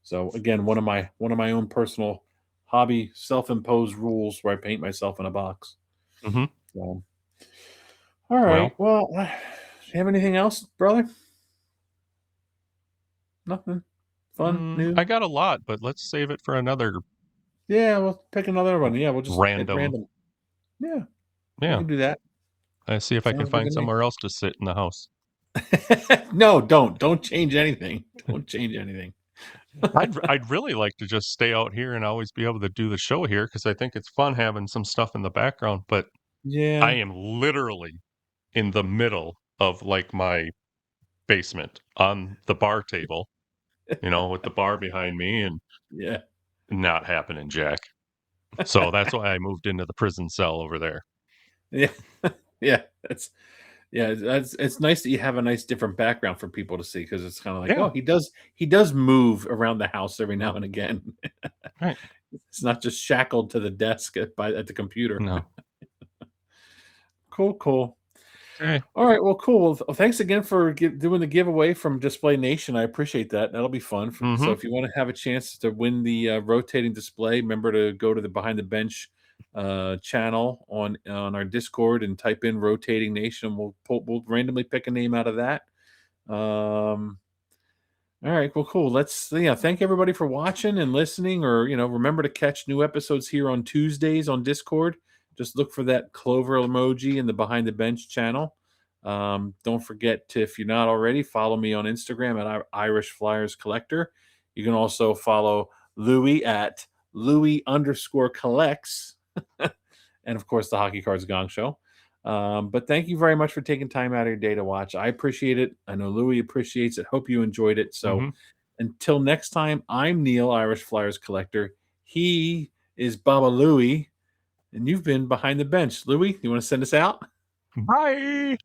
Speaker 1: So again, one of my own personal hobby, self-imposed rules where I paint myself in a box.
Speaker 2: Mhm.
Speaker 1: So all right.
Speaker 2: Well,
Speaker 1: Well, you have anything else, brother? Nothing fun,
Speaker 2: I
Speaker 1: new?
Speaker 2: got a lot, but let's save it for another
Speaker 1: Yeah, we'll pick another one. Yeah, we'll just hit
Speaker 2: random.
Speaker 1: random. Yeah, we
Speaker 2: Yeah.
Speaker 1: can do that.
Speaker 2: I see if I can
Speaker 1: Sounds good
Speaker 2: find
Speaker 1: to me.
Speaker 2: somewhere else to sit in the house.
Speaker 1: No, don't change anything. Don't change anything.
Speaker 2: I'd really like to just stay out here and always be able to do the show here because I think it's fun having some stuff in the background, but I
Speaker 1: Yeah,
Speaker 2: am literally in the middle of, like, my basement on the bar table, with the bar behind me and
Speaker 1: yeah,
Speaker 2: not happening, Jack. So that's why I moved into the prison cell over there.
Speaker 1: yeah, yeah. It's nice that you have a nice different background for people to see because it's kind of like,
Speaker 2: Yeah,
Speaker 1: oh, he does move around the house every now and again.
Speaker 2: right.
Speaker 1: It's not just shackled to the desk at the computer.
Speaker 2: No.
Speaker 1: Cool, cool.
Speaker 2: Okay.
Speaker 1: All right, well, cool. Well, thanks again for doing the giveaway from Display Nation. I appreciate that. That'll be fun. So,
Speaker 2: Mhm.
Speaker 1: if you want to have a chance to win the rotating display, remember to go to the Behind the Bench channel on our Discord and type in "Rotating Nation." We'll randomly pick a name out of that. Um, all right, well, cool. Thank everybody for watching and listening. Or remember to catch new episodes here on Tuesdays on Discord. Just look for that clover emoji in the Behind the Bench channel. Don't forget to, if you're not already, follow me on Instagram at Irish Flyers Collector. You can also follow Lewi at Lewi_collects, and of course the Hockey Cards Gong Show. But thank you very much for taking time out of your day to watch. I appreciate it. I know Louis appreciates it. Hope you enjoyed it. So
Speaker 2: Mhm.
Speaker 1: until next time, I'm Neil, Irish Flyers Collector. He is Baba Louie, and you've been Behind the Bench. Louis, you want to send us out?
Speaker 2: Bye.